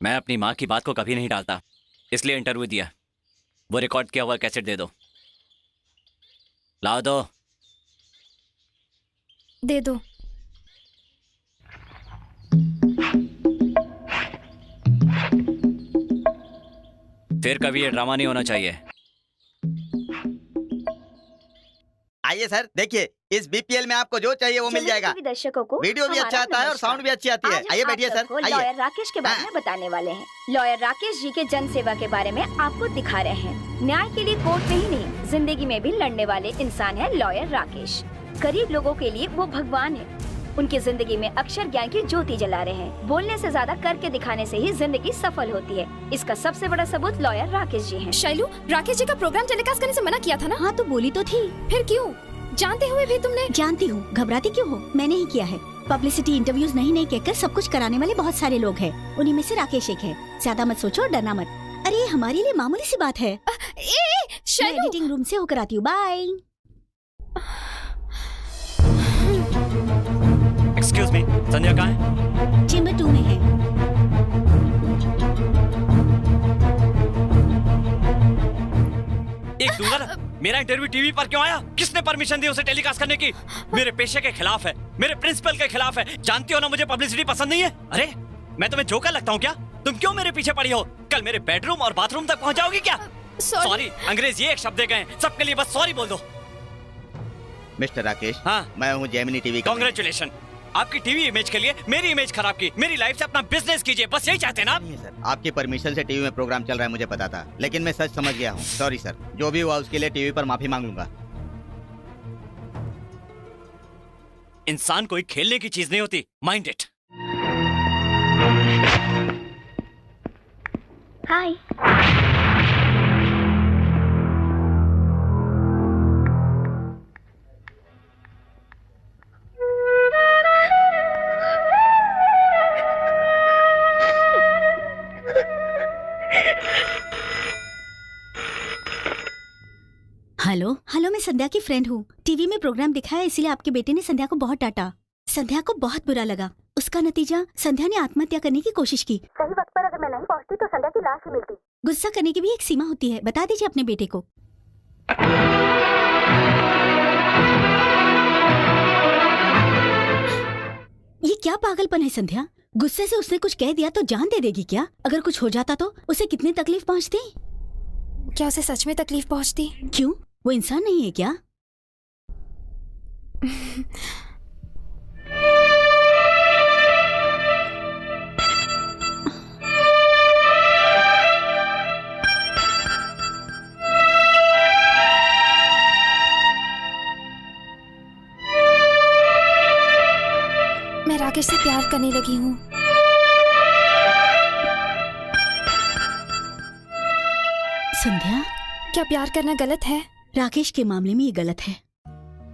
मैं अपनी माँ की बात को कभी नहीं टालता, इसलिए इंटरव्यू दिया। वो रिकॉर्ड किया हुआ कैसेट दे दो। लाओ दो। दे दो। फिर कभी ये ड्रामा नहीं होना चाहिए। आइए सर, देखिए इस बीपीएल में आपको जो चाहिए वो मिल जाएगा। जेमिनी टीवी दर्शकों को वीडियो भी अच्छा आता है और साउंड भी अच्छी आती है। आज हम आइए आप बैठिए सर, सबको आइए। लॉयर राकेश के बारे में बताने वाले हैं। लॉयर राकेश जी के जन सेवा के बारे में आपको दिखा रहे हैं। न्याय के लिए कोर्ट में ही नहीं, जिंदगी में भी लड़ने वाले इंसान है लॉयर राकेश। गरीब लोगों के लिए वो भगवान है। उनकी जिंदगी में अक्षर ज्ञान की ज्योति जला रहे हैं। बोलने से ज्यादा करके दिखाने से ही जिंदगी सफल होती है। इसका सबसे बड़ा सबूत लॉयर राकेश जी हैं। शैलू, राकेश जी का प्रोग्राम टेलीकास्ट करने से मना किया था ना? हाँ तो बोली तो थी। फिर क्यों? जानते हुए भी तुमने? जानती हूँ, घबराती क्यों हो? मैंने ही किया है। पब्लिसिटी, इंटरव्यूज नहीं कहकर सब कुछ कराने वाले बहुत सारे लोग हैं। उन्हीं में से राकेश एक है। ज्यादा मत सोचो और डरना मत। अरे ये हमारे लिए मामूली सी बात है। मैं शैलू, एडिटिंग रूम से होकर आती हूँ। बाय। एक्सक्यूज मी, संध्या कहाँ है? चेंबर 2 में है। एक दूंगा ना। मेरा इंटरव्यू टीवी पर क्यों आया? किसने परमिशन दी उसे टेलीकास्ट करने की? मेरे पेशे के खिलाफ है, मेरे प्रिंसिपल के खिलाफ है। जानती हो ना मुझे पब्लिसिटी पसंद नहीं है। अरे मैं तुम्हें जोकर लगता हूँ क्या? तुम क्यों मेरे पीछे पड़ी हो? कल मेरे बेडरूम और बाथरूम तक पहुँच जाओगी क्या? सॉरी, अंग्रेज ये एक शब्द दे गए, सबके लिए बस सॉरी बोल दो। मिस्टर राकेश, हाँ। मैं हूँ जेमिनी टीवी का। कांग्रेचुलेशन, आपकी टीवी इमेज के लिए मेरी इमेज खराब की। मेरी लाइफ से अपना बिजनेस कीजिए, बस यही चाहते हैं ना आप? नहीं सर, आपकी परमिशन से टीवी में प्रोग्राम चल रहा है मुझे पता था, लेकिन मैं सच समझ गया हूँ। सॉरी सर, जो भी हुआ उसके लिए टीवी पर माफी मांग लूंगा। इंसान कोई खेलने की चीज नहीं होती, mind it. Hi. Hello hello, मैं संध्या की फ्रेंड हूँ। टीवी में प्रोग्राम दिखाया इसलिए आपके बेटे ने संध्या को बहुत डांटा। संध्या को बहुत बुरा लगा। उसका नतीजा, संध्या ने आत्महत्या करने की कोशिश की। सही वक्त पर अगर मैं नहीं पहुंचती तो संध्या की लाश ही मिलती। गुस्सा करने की भी एक सीमा होती है, बता दीजिए अपने बेटे को। ये क्या पागलपन है संध्या? गुस्से से उसने कुछ कह दिया तो जान दे देगी क्या? अगर कुछ हो जाता तो उसे कितनी तकलीफ पहुंचती? क्या उसे सच में तकलीफ पहुंचती? क्यों, वो इंसान नहीं है क्या? मैं राकेश से प्यार करने लगी हूँ। संध्या, क्या प्यार करना गलत है? राकेश के मामले में ये गलत है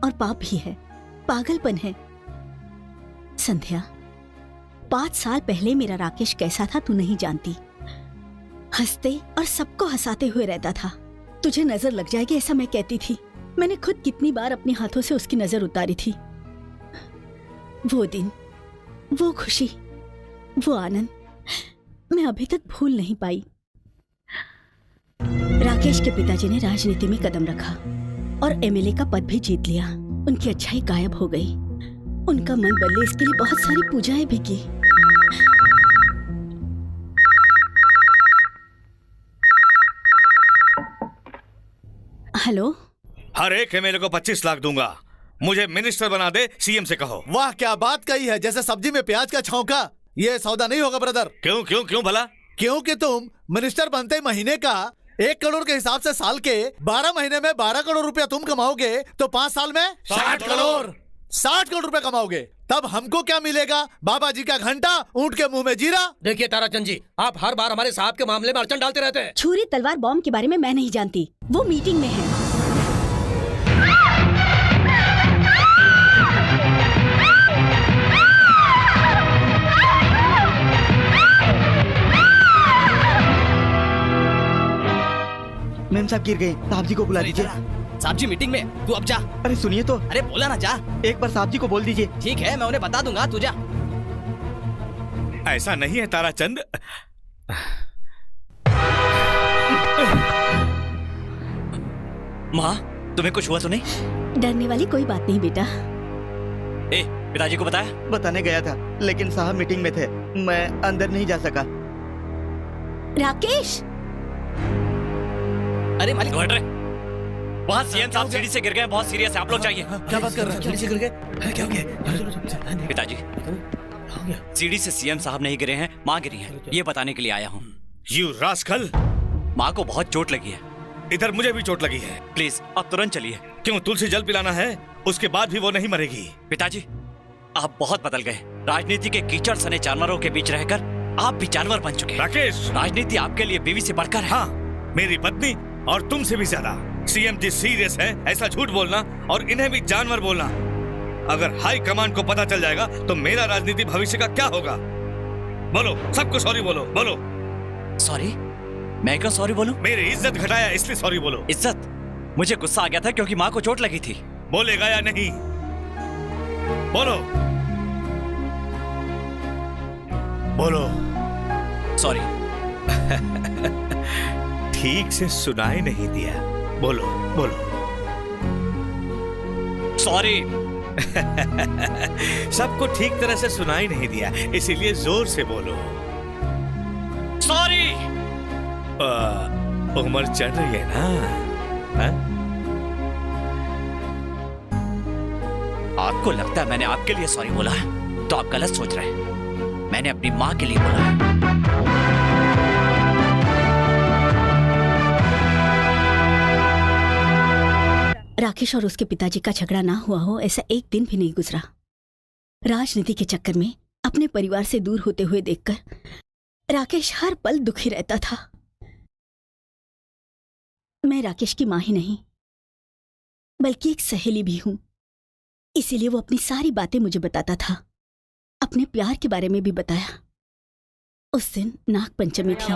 और पाप भी है, पागलपन है। संध्या, 5 साल पहले मेरा राकेश कैसा था तू नहीं जानती। हंसते और सबको हंसाते हुए रहता था। तुझे नजर लग जाएगी ऐसा मैं कहती थी। मैंने खुद कितनी बार अपने हाथों से उसकी नजर उतारी थी। वो दिन, वो खुशी, वो आनंद मैं अभी तक भूल नहीं पाई। राकेश के पिताजी ने राजनीति में कदम रखा और एमएलए का पद भी जीत लिया। उनकी अच्छाई गायब हो गई। उनका मन बदले इसके लिए बहुत सारी पूजाएं भी की। हेलो, हर एक एमएलए को 25 लाख दूंगा। मुझे मिनिस्टर बना दे, सीएम से कहो। वाह क्या बात कही है, जैसे सब्जी में प्याज का छौंका। ये सौदा नहीं होगा ब्रदर। क्यों क्यों क्यों भला? क्योंकि तुम मिनिस्टर बनते महीने का 1 करोड़ के हिसाब से साल के 12 महीने में 12 करोड़ रुपया तुम कमाओगे तो 5 साल में 60 करोड़ 60 करोड़ रुपया कमाओगे। तब हमको क्या मिलेगा? बाबा जी का घंटा, ऊंट के मुंह में जीरा। देखिए ताराचंद जी, आप हर बार हमारे साहब के मामले में अड़चन डालते रहते हैं। छुरी तलवार बॉम्ब के बारे में मैं नहीं जानती, वो मीटिंग में है। मैम साहब गिर गए, साहब जी को बुला दीजिए। साहब जी मीटिंग में, तू अब जा। अरे सुनिए तो, अरे बोला ना जा। एक बार साहब जी को बोल दीजिए। ठीक है, मैं उन्हें बता दूंगा, तू जा। ऐसा नहीं है ताराचंद। माँ, तुम्हें कुछ हुआ तो नहीं? डरने वाली कोई बात नहीं बेटा। ए, पिताजी को बताया? बताने गया था, लेकिन साहब मीटिंग में थे, मैं अंदर नहीं जा सका। राकेश, अरे मालिक, हट रे। वहाँ सीएम साहब सीढ़ी से गिर गए, बहुत सीरियस है, आप लोग चाहिए। क्या बात कर रहे जल्दी से गिर गए। क्या हो गया? पिताजी, सीढ़ी से सीएम साहब नहीं गिरे हैं, माँ गिरी है, ये बताने के लिए आया हूँ। यू रास्कल, माँ को बहुत चोट लगी है, इधर मुझे भी चोट लगी है। प्लीज अब तुरंत चलिए। क्यों, तुलसी जल पिलाना है? उसके बाद भी वो नहीं मरेगी। पिताजी, आप बहुत बदल गए। राजनीति के कीचड़ सने जानवरों के बीच रहकर आप भी जानवर बन चुके हैं। राकेश, राजनीति आपके लिए बीवी से बढ़कर है। हाँ, मेरी पत्नी और तुमसे भी ज्यादा। सीएम जी सीरियस है, ऐसा झूठ बोलना और इन्हें भी जानवर बोलना। अगर हाई कमांड को पता चल जाएगा तो मेरा राजनीति भविष्य का क्या होगा? बोलो, सबको सॉरी बोलो, बोलो। सॉरी? मैं क्यों सॉरी बोलूं? मेरी इज्जत घटाया इसलिए सॉरी बोलो। इज्जत? मुझे गुस्सा आ गया था क्योंकि माँ को चोट लगी थी। बोलेगा या नहीं? बोलो बोलो। सॉरी। ठीक से सुनाई नहीं दिया, बोलो बोलो। सॉरी। सबको ठीक तरह से सुनाई नहीं दिया, इसीलिए जोर से बोलो। सॉरी। उम्र चढ़ रही है ना? हा? आपको लगता है मैंने आपके लिए सॉरी बोला है, तो आप गलत सोच रहे हैं। मैंने अपनी माँ के लिए बोला है। राकेश और उसके पिताजी का झगड़ा ना हुआ हो ऐसा एक दिन भी नहीं गुजरा। राजनीति के चक्कर में अपने परिवार से दूर होते हुए देखकर राकेश हर पल दुखी रहता था। मैं राकेश की मां ही नहीं बल्कि एक सहेली भी हूं, इसीलिए वो अपनी सारी बातें मुझे बताता था। अपने प्यार के बारे में भी बताया। उस दिन नाग पंचमी थी।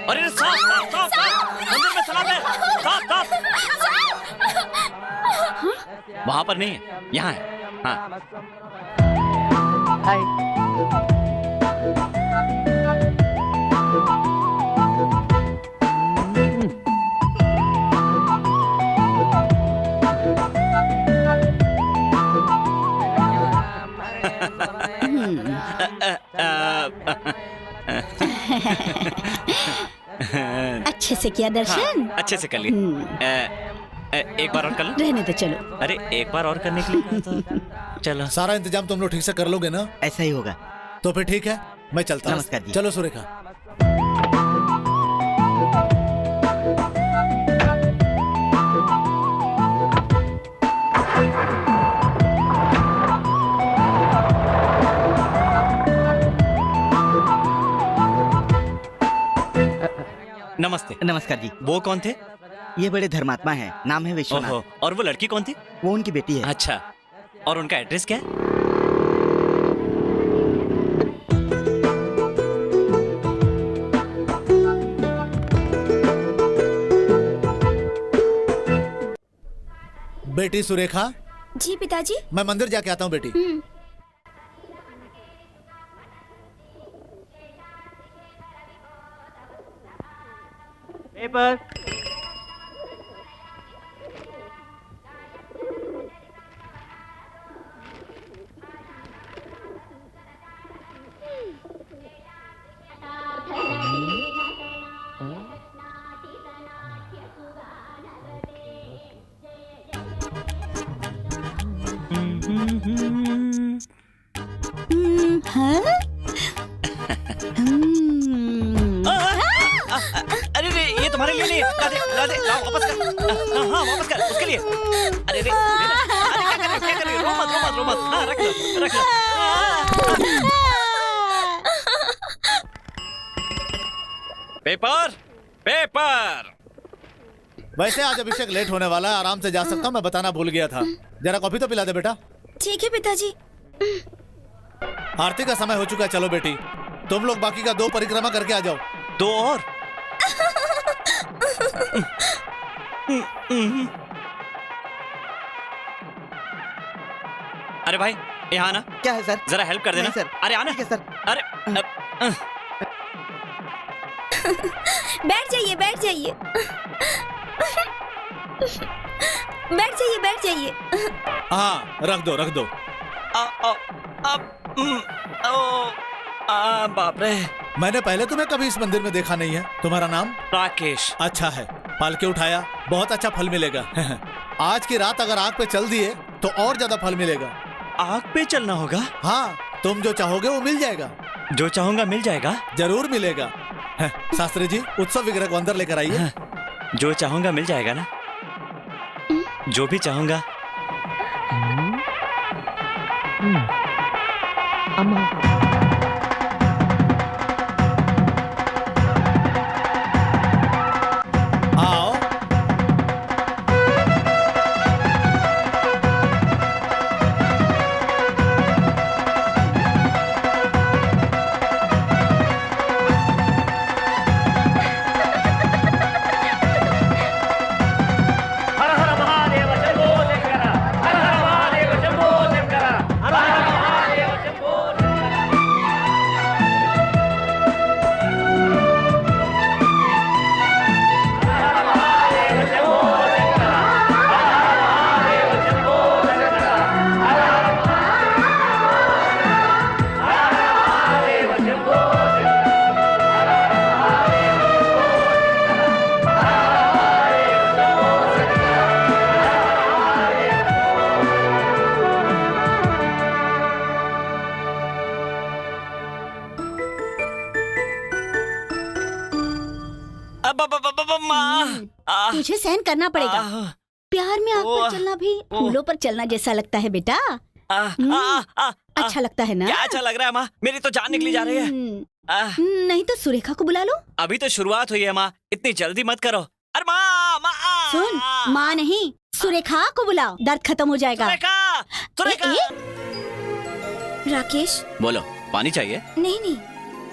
अरे साफ साफ साफ साफ, मंदिर में सलाम है, साफ साफ। वहां पर नहीं है, यहाँ है। हाँ। अच्छे से किया दर्शन? हाँ, अच्छे से कर ली। एक बार और कर लो। रहने दो, चलो। अरे एक बार और करने के लिए तो चलो। सारा इंतजाम तुम लोग ठीक से कर लोगे ना? ऐसा ही होगा। तो फिर ठीक है, मैं चलता हूं। नमस्कार जी। चलो सुरेखा। नमस्ते। नमस्कार जी। वो कौन थे? ये बड़े धर्मात्मा हैं, नाम है विश्वनाथ। ओहो, और वो लड़की कौन थी? वो उनकी बेटी है। अच्छा, और उनका एड्रेस क्या है? बेटी सुरेखा, जी पिताजी। मैं मंदिर जाके आता हूँ बेटी। पेपर। अरे रे, ये तुम्हारे लिए नहीं। राधे, राधे, लाओ वापस कर। हाँ, वापस कर, उसके लिए। अरे रे, अरे क्या कर रही हो? रो मत, रो मत, रो मत। हाँ, रख लो, रख लो। Paper, paper. वैसे आज अभिषेक लेट होने वाला है, आराम से जा सकता हूँ। मैं बताना भूल गया था। जरा कॉफी तो पिला दे बेटा। ठीक है पिताजी। आरती का समय हो चुका है, चलो बेटी। तुम लोग बाकी का 2 परिक्रमा करके आ जाओ। 2 और? अरे भाई यहाँ आना, क्या है सर? जरा हेल्प कर देना। नहीं, सर। अरे आना। ठीक है सर। अरे बैठ जाइए, बैठ जाइए। बैठ जाइए, बैठ जाइए। हाँ, रख दो रख दो। बाप रे। मैंने पहले तुम्हें कभी इस मंदिर में देखा नहीं है। तुम्हारा नाम? राकेश। अच्छा है, पाल के उठाया, बहुत अच्छा फल मिलेगा। आज की रात अगर आग पे चल दिए तो और ज्यादा फल मिलेगा। आग पे चलना होगा? हाँ, तुम जो चाहोगे वो मिल जाएगा। जो चाहूंगा मिल जाएगा? जरूर मिलेगा। शास्त्री जी, उत्सव विग्रह को अंदर लेकर आइए। जो चाहूंगा मिल जाएगा ना? जो भी चाहूंगा। आओ। तुझे सहन करना पड़ेगा। प्यार में आग पर चलना भी फूलों पर चलना जैसा लगता है बेटा। अच्छा लगता है ना? क्या अच्छा लग रहा है माँ, मेरी तो जान निकली जा रही है। नहीं तो सुरेखा को बुला लो। अभी तो शुरुआत हुई है माँ, इतनी जल्दी मत करो। अरे माँ, माँ सुन, माँ नहीं, सुरेखा को बुलाओ, दर्द खत्म हो जाएगा। सुरेखा, सुरेखा। राकेश। बोलो, पानी चाहिए? नहीं नहीं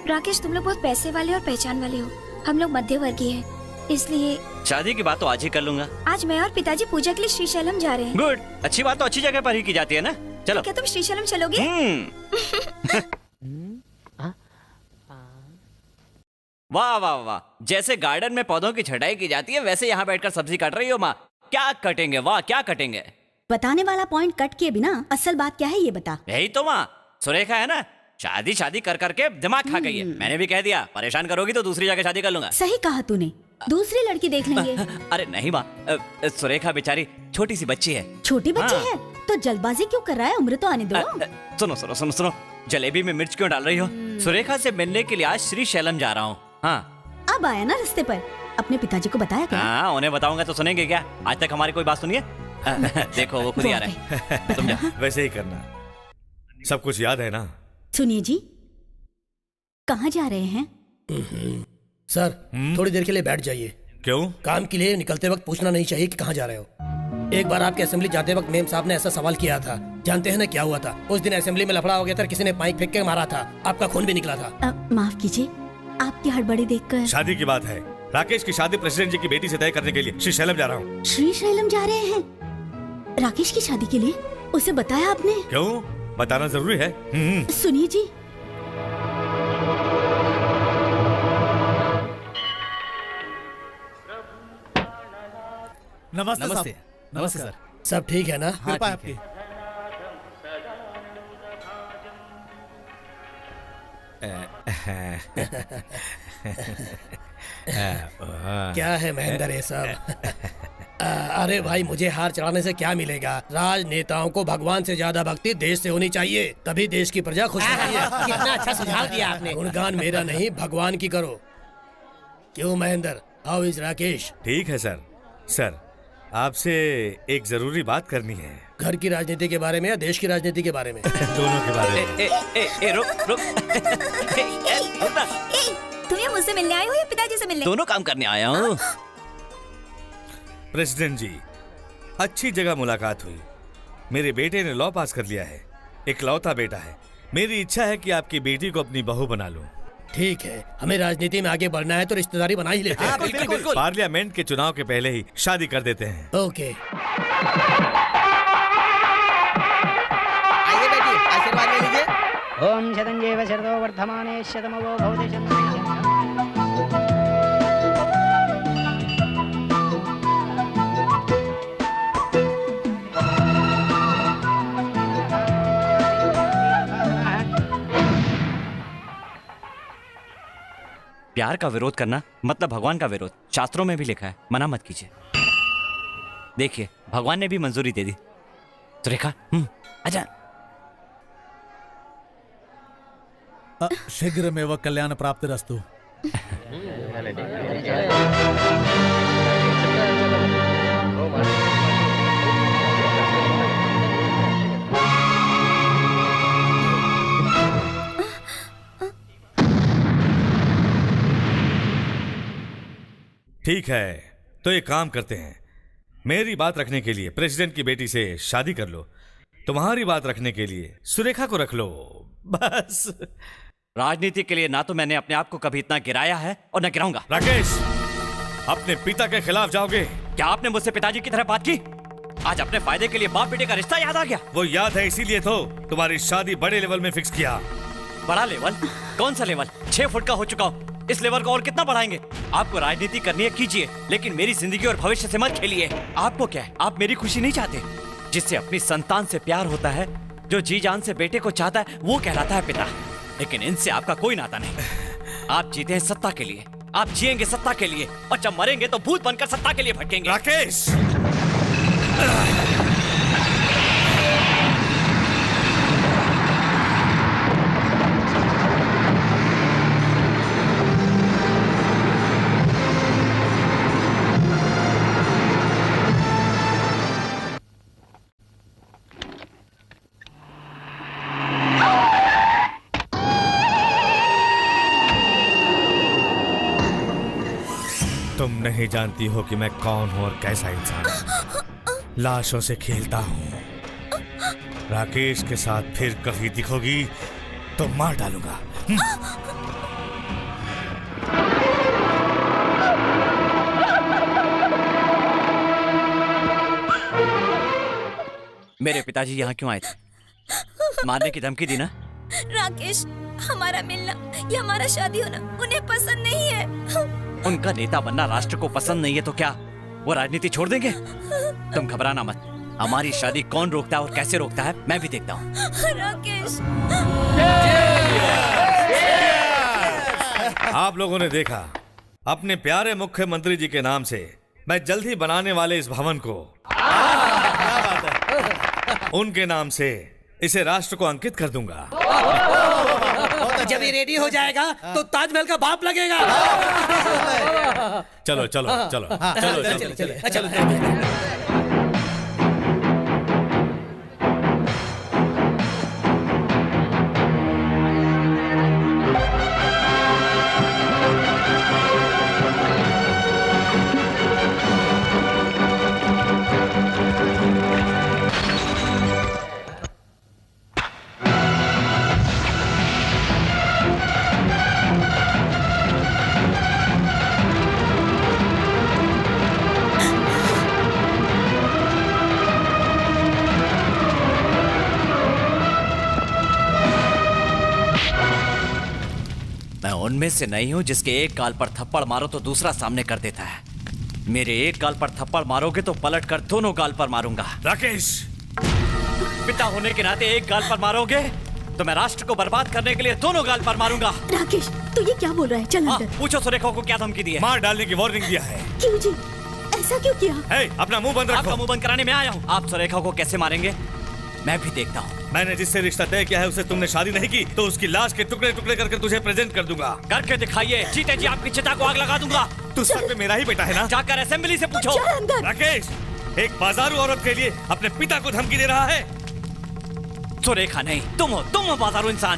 राकेश, तुम लोग बहुत पैसे वाले और पहचान वाले हो, हम लोग मध्यवर्गीय हैं, इसलिए शादी की बात तो आज ही कर लूंगा। आज मैं और पिताजी पूजा के लिए श्रीशैलम जा रहे हैं। गुड, अच्छी बात तो अच्छी जगह पर ही की जाती है ना। चलो। क्या तुम श्रीशैलम चलोगे? वाह वाह वाह, जैसे गार्डन में पौधों की छटाई की जाती है वैसे यहाँ बैठकर सब्जी काट रही हो माँ। क्या कटेंगे, वाह क्या कटेंगे। बताने वाला पॉइंट कट किए बिना असल बात क्या है ये बता। यही तो माँ, सुरेखा है ना, शादी शादी कर करके दिमाग खा गई है। मैंने भी कह दिया, परेशान करोगी तो दूसरी जगह शादी कर लूंगा। सही कहा तूने, दूसरी लड़की देख लेंगे। अरे नहीं माँ, सुरेखा बेचारी छोटी सी बच्ची है। छोटी बच्ची हाँ। है तो जल्दबाजी क्यों कर रहा है, उम्र तो आने दो। सुनो सुनो सुनो सुनो, जलेबी में मिर्च क्यों डाल रही हो? सुरेखा से मिलने के लिए आज श्रीशैलम जा रहा हूँ। हाँ अब आया ना रास्ते पर, अपने पिताजी को बताया क्या? हाँ, उन्हें बताऊंगा तो सुनेंगे क्या? आज तक हमारी कोई बात सुनिए? देखो वो खुद ही आ रहा है। तुम जाओ। वैसे ही करना, सब कुछ याद है ना? सुनिए जी, कहाँ जा रहे हैं? सर थोड़ी देर के लिए बैठ जाइए। क्यों? काम के लिए निकलते वक्त पूछना नहीं चाहिए कि कहाँ जा रहे हो। एक बार आपके असेंबली जाते वक्त मेम साहब ने ऐसा सवाल किया था, जानते हैं ना क्या हुआ था? उस दिन असेंबली में लफड़ा हो गया था, किसी ने पाइप फेंक के मारा था, आपका खून भी निकला था। माफ कीजिए, आपकी हड़बड़ी देखकर। शादी की बात है, राकेश की शादी प्रेसिडेंट जी की बेटी से तय करने के लिए श्रीशैलम जा रहा हूँ। श्रीशैलम जा रहे हैं राकेश की शादी के लिए? उसे बताया आपने? क्यों, बताना जरूरी है? सुनिए जी, नमस्ते नमस्ते। साहब। नमस्ते सर। सब ठीक है ना? कृपा है आपकी। क्या है महेंद्र ये सब? अरे भाई, मुझे हार चढ़ाने से क्या मिलेगा? राजनेताओं को भगवान से ज्यादा भक्ति देश से होनी चाहिए, तभी देश की प्रजा खुश रहती है। कितना अच्छा सुझाव दिया आपने। गुणगान मेरा नहीं, भगवान की करो। क्यों महेंद्र, हाउ इज राकेश? ठीक है सर। सर, आपसे एक जरूरी बात करनी है। घर की राजनीति के बारे में या देश की राजनीति के बारे में? दोनों के बारे में। रुक रुक। रुक ना। तुम यहाँ मुझसे मिलने आए हो या पिताजी से मिलने? दोनों काम करने आया हूँ। प्रेसिडेंट जी, अच्छी जगह मुलाकात हुई। मेरे बेटे ने लॉ पास कर लिया है, इकलौता बेटा है। मेरी इच्छा है कि आपकी बेटी को अपनी बहू बना लूं। ठीक है, हमें राजनीति में आगे बढ़ना है तो रिश्तेदारी बना ही लेते हैं। बिल्कुल। पार्लियामेंट के चुनाव के पहले ही शादी कर देते हैं। ओके। आइए बेटी, आशीर्वाद ले लीजिए। ओम शतंजेव शरदो वर्धमाने शतमवो भवते शतम्। प्यार का विरोध करना मतलब भगवान का विरोध, शास्त्रों में भी लिखा है, मना मत कीजिए। देखिए भगवान ने भी मंजूरी दे दी। सुरेखा, आजा। शीघ्रमेव कल्याण प्राप्तिरस्तु। ठीक है, तो एक काम करते हैं, मेरी बात रखने के लिए प्रेसिडेंट की बेटी से शादी कर लो, तुम्हारी बात रखने के लिए सुरेखा को रख लो, बस। राजनीति के लिए ना तो मैंने अपने आप को कभी इतना गिराया है और न गिराऊंगा। राकेश, अपने पिता के खिलाफ जाओगे? क्या आपने मुझसे पिताजी की तरह बात की? आज अपने फायदे के लिए बाप बेटे का रिश्ता याद आ गया? वो याद है, इसीलिए तो तुम्हारी शादी बड़े लेवल में फिक्स किया। बड़ा लेवल? कौन सा लेवल? 6 फुट का हो चुका हूँ, इस लेवल को और कितना बढ़ाएंगे? आपको राजनीति करनी है कीजिए, लेकिन मेरी जिंदगी और भविष्य से मत खेलिए। आपको क्या है, आप मेरी खुशी नहीं चाहते? जिससे अपनी संतान से प्यार होता है, जो जी जान से बेटे को चाहता है, वो कहलाता है पिता। लेकिन इनसे आपका कोई नाता नहीं। आप जीते हैं सत्ता के लिए, आप जिएंगे सत्ता के लिए, और जब मरेंगे तो भूत बनकर सत्ता के लिए भटकेंगे। राकेश, तुम नहीं जानती हो कि मैं कौन हूं और कैसा इंसान हूं। लाशों से खेलता हूं। राकेश के साथ फिर कभी दिखोगी तो मार डालूंगा। मेरे पिताजी यहाँ क्यों आए थे? मारने की धमकी दी ना? राकेश, हमारा मिलना या हमारा शादी होना उन्हें पसंद नहीं है। उनका नेता बनना राष्ट्र को पसंद नहीं है तो क्या वो राजनीति छोड़ देंगे? तुम घबराना मत, हमारी शादी कौन रोकता है और कैसे रोकता है मैं भी देखता हूँ। राकेश, आप लोगों ने देखा, अपने प्यारे मुख्यमंत्री जी के नाम से मैं जल्द ही बनाने वाले इस भवन को उनके नाम से इसे राष्ट्र को अंकित कर दूंगा। जब ये रेडी हो जाएगा तो ताजमहल का बाप लगेगा। चलो चलो चलो चलो चलो चलो। उनमें से नहीं हूं जिसके एक गाल पर थप्पड़ मारो तो दूसरा सामने कर देता है। मेरे एक गाल पर थप्पड़ मारोगे तो पलट कर दोनों गाल पर मारूंगा। राकेश, पिता होने के नाते एक गाल पर मारोगे तो मैं राष्ट्र को बर्बाद करने के लिए दोनों गाल पर मारूंगा। राकेश, तू ये क्या बोल रहा है? चल अंदर। पूछो सुरेखा को क्या धमकी दी है। मार डालने की वार्निंग दिया है। क्यों जी, ऐसा क्यों किया? अपना मुंह बंद रखो। आपका मुंह बंद कराने में आया हूँ। आप सुरेखा को कैसे मारेंगे मैं भी देखता हूँ। मैंने जिससे रिश्ता तय किया है उसे तुमने शादी नहीं की तो उसकी लाश के टुकड़े टुकड़े करके तुझे प्रेजेंट कर दूंगा। करके दिखाइए, जीते जी आपकी चिता को आग लगा दूंगा। तू सच में मेरा ही बेटा है ना? जाकर असेंबली से पूछो। राकेश, एक बाजारू औरत के लिए अपने पिता को धमकी दे रहा है। सुरेखा नहीं, तुम हो बाजारू इंसान।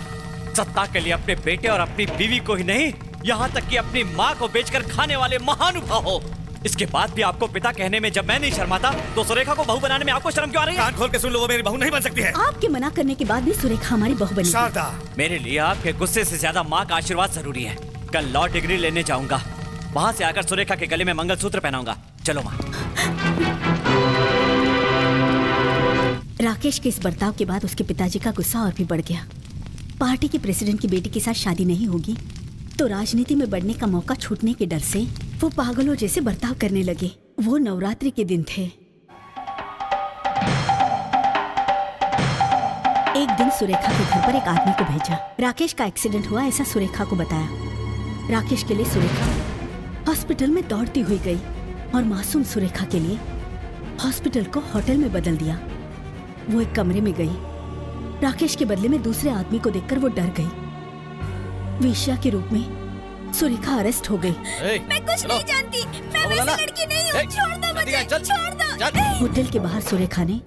सत्ता के लिए अपने बेटे और अपनी बीवी को ही नहीं, यहाँ तक कि अपनी माँ को बेचकर खाने वाले महानुभाव हो। इसके बाद भी आपको पिता कहने में जब मैं नहीं शर्माता, तो सुरेखा को बहू बनाने में आपको शर्म क्यों आ रही है? कान खोल के सुन लो, वो मेरी बहू नहीं बन सकती है। आपके मना करने के बाद भी सुरेखा हमारी बहू बनी। शारदा, मेरे लिए आपके गुस्से से ज्यादा माँ का आशीर्वाद जरूरी है। कल लॉ डिग्री लेने जाऊंगा, वहाँ से आकर सुरेखा के गले में मंगलसूत्र पहनाऊंगा। चलो माँ। राकेश के इस बर्ताव के बाद उसके पिताजी का गुस्सा और भी बढ़ गया। पार्टी के प्रेसिडेंट की बेटी के साथ शादी नहीं होगी तो राजनीति में बढ़ने का मौका छूटने के डर से वो पागलों जैसे बर्ताव करने लगे। वो नवरात्रि के दिन थे। एक दिन सुरेखा के घर पर एक आदमी को भेजा। राकेश का एक्सीडेंट हुआ ऐसा सुरेखा को बताया। राकेश के लिए सुरेखा हॉस्पिटल में दौड़ती हुई गई और मासूम सुरेखा के लिए हॉस्पिटल को होटल में बदल दिया। वो एक कमरे में गई। राकेश के बदले में दूसरे आदमी को देखकर वो डर गई। वेश्या के रूप में सुरेखा अरेस्ट हो गई। मैं कुछ नहीं जानती, मैं वैसी लड़की नहीं हूँ। छोड़ दो मुझे, छोड़ दो। होटल के बाहर सुरेखा ने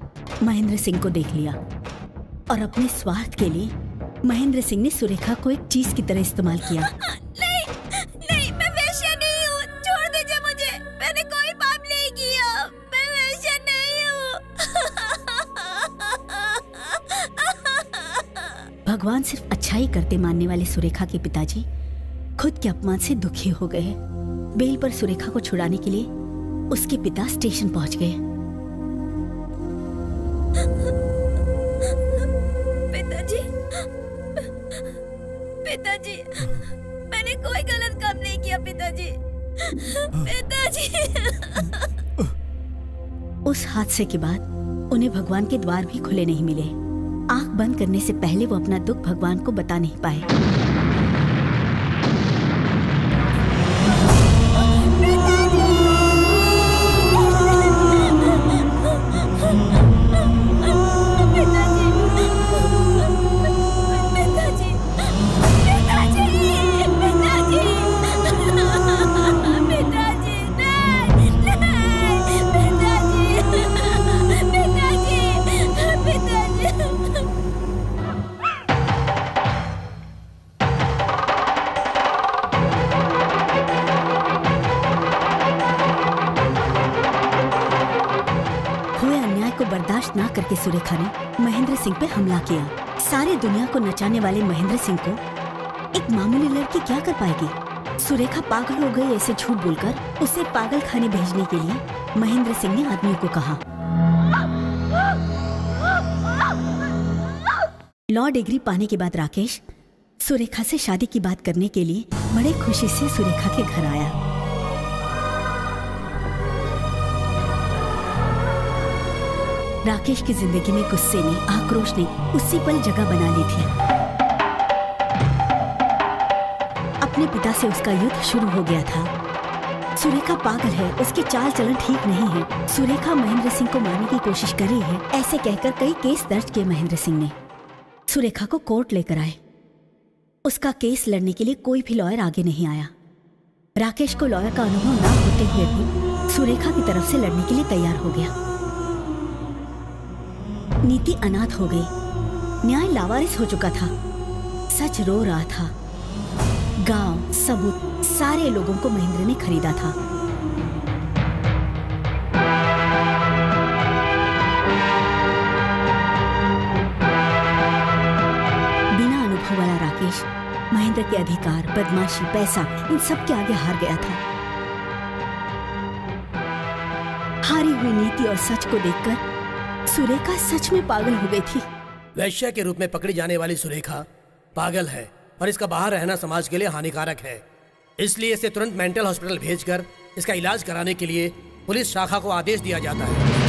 महेंद्र सिंह को देख लिया और अपने स्वार्थ के लिए महेंद्र सिंह ने सुरेखा को एक चीज की तरह इस्तेमाल किया। नहीं, नहीं, मैं वेश्या नहीं हूँ। छोड़ दीजिए मुझे, मैंने कोई पाप नहीं किया। मैं वेश्या नहीं हूँ। भगवान सिर्फ अच्छाई करते मानने वाले सुरेखा के पिताजी खुद के अपमान से दुखी हो गए। बेल पर सुरेखा को छुड़ाने के लिए उसके पिता स्टेशन पहुंच गए। पिताजी, पिताजी, मैंने कोई गलत काम नहीं किया पिताजी। पिताजी। उस हादसे के बाद उन्हें भगवान के द्वार भी खुले नहीं मिले। आंख बंद करने से पहले वो अपना दुख भगवान को बता नहीं पाए। बर्दाश्त ना करके सुरेखा ने महेंद्र सिंह पे हमला किया। सारी दुनिया को नचाने वाले महेंद्र सिंह को एक मामूली लड़की क्या कर पाएगी? सुरेखा पागल हो गई ऐसे झूठ बोलकर उसे पागल खाने भेजने के लिए महेंद्र सिंह ने आदमी को कहा। लॉ डिग्री पाने के बाद राकेश सुरेखा से शादी की बात करने के लिए बड़े खुशी से सुरेखा के घर आया। राकेश की जिंदगी में गुस्से ने, आक्रोश ने उसी पल जगह बना ली थी। अपने पिता से उसका युद्ध शुरू हो गया था। सुरेखा पागल है, उसकी चाल चलन ठीक नहीं है। सुरेखा महेंद्र सिंह को मारने की कोशिश कर रही है, ऐसे कहकर कई केस दर्ज किए महेंद्र सिंह ने। सुरेखा को कोर्ट लेकर आए। उसका केस लड़ने के लिए कोई भी लॉयर आगे नहीं आया। राकेश को लॉयर का अनुभव ना होते हुए भी सुरेखा की तरफ से लड़ने के लिए तैयार हो गया। नीति अनाथ हो गई, न्याय लावारिस हो चुका था, सच रो रहा था। गांव, सबूत, सारे लोगों को महेंद्र ने खरीदा था। बिना अनुभव वाला राकेश महेंद्र के अधिकार, बदमाशी, पैसा, इन सब के आगे हार गया था। हारी हुई नीति और सच को देखकर सुरेखा सच में पागल हो गई थी। वैश्या के रूप में पकड़ी जाने वाली सुरेखा पागल है और इसका बाहर रहना समाज के लिए हानिकारक है। इसलिए इसे तुरंत मेंटल हॉस्पिटल भेजकर इसका इलाज कराने के लिए पुलिस शाखा को आदेश दिया जाता है।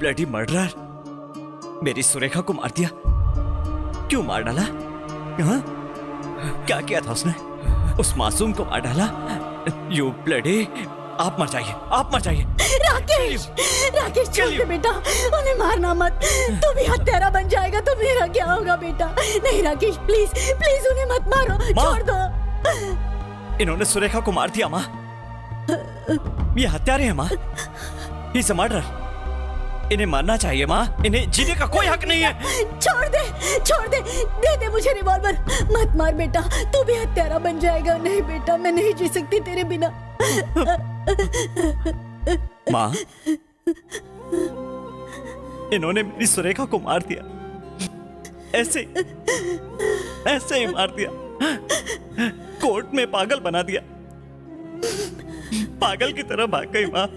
ब्लडी मर्डरर, मेरी सुरेखा को मार दिया। क्यों मार डाला? हाँ? क्या किया था उसने? उस मासूम को मार डाला। यू ब्लडी, आप मर जाइए, आप मर जाइए। राकेश, राकेश छोड़ दे बेटा, उन्हें मारना मत। तू भी हत्यारा बन जाएगा तो मेरा क्या होगा बेटा? नहीं राकेश, प्लीज प्लीज उन्हें मत मारो, छोड़ दो। इन्होंने सुरेखा को मार दिया माँ। ये हत्यारे हैं माँ। He is a murderer. इन्हें मारना चाहिए माँ। इन्हें जीने का कोई हक नहीं है। छोड़ दे, छोड़ दे, दे दे मुझे रिवॉल्वर। मत मार बेटा, तू भी हत्यारा बन जाएगा। नहीं बेटा, मैं नहीं जी सकती तेरे बिना। माँ, इन्होंने मेरी सुरेखा को मार दिया। ऐसे ही मार दिया। कोर्ट में पागल बना दिया। पागल की तरह भाग गई माँ।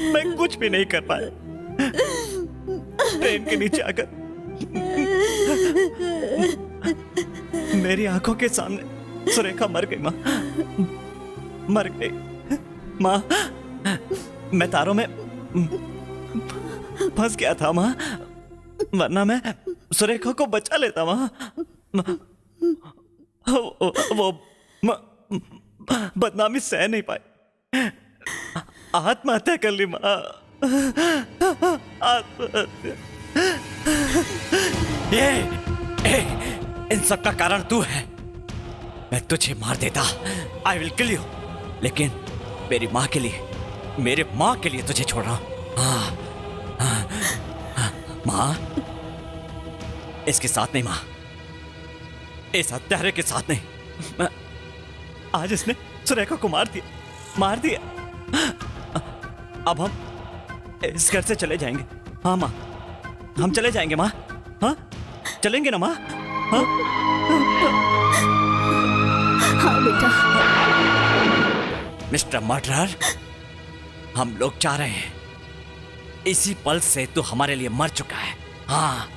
मैं कुछ भी नहीं कर पाया। ट्रेन के नीचे आकर मेरी आंखों के सामने सुरेखा मर गई माँ। मर गई माँ। मैं तारों में फंस गया था माँ, वरना मैं सुरेखा को बचा लेता माँ। वो बदनामी सह नहीं पाई, आत्महत्या कर ली माँ। आत्महत्या। इन सब का कारण तू है। मैं तुझे मार देता, आई विल किल यू, लेकिन मेरी माँ के लिए, मेरे माँ के लिए तुझे छोड़ रहा हूं। माँ, इसके साथ नहीं माँ, इस हत्यारे के साथ नहीं। आज इसने सुरेखा को मार दिया। अब हम इस घर से चले जाएंगे। हाँ माँ, हम चले जाएंगे माँ। हाँ, चलेंगे ना माँ? हाँ? हाँ बेटा। मिस्टर मर्डरर, हम लोग जा रहे हैं। इसी पल से तू हमारे लिए मर चुका है। हाँ।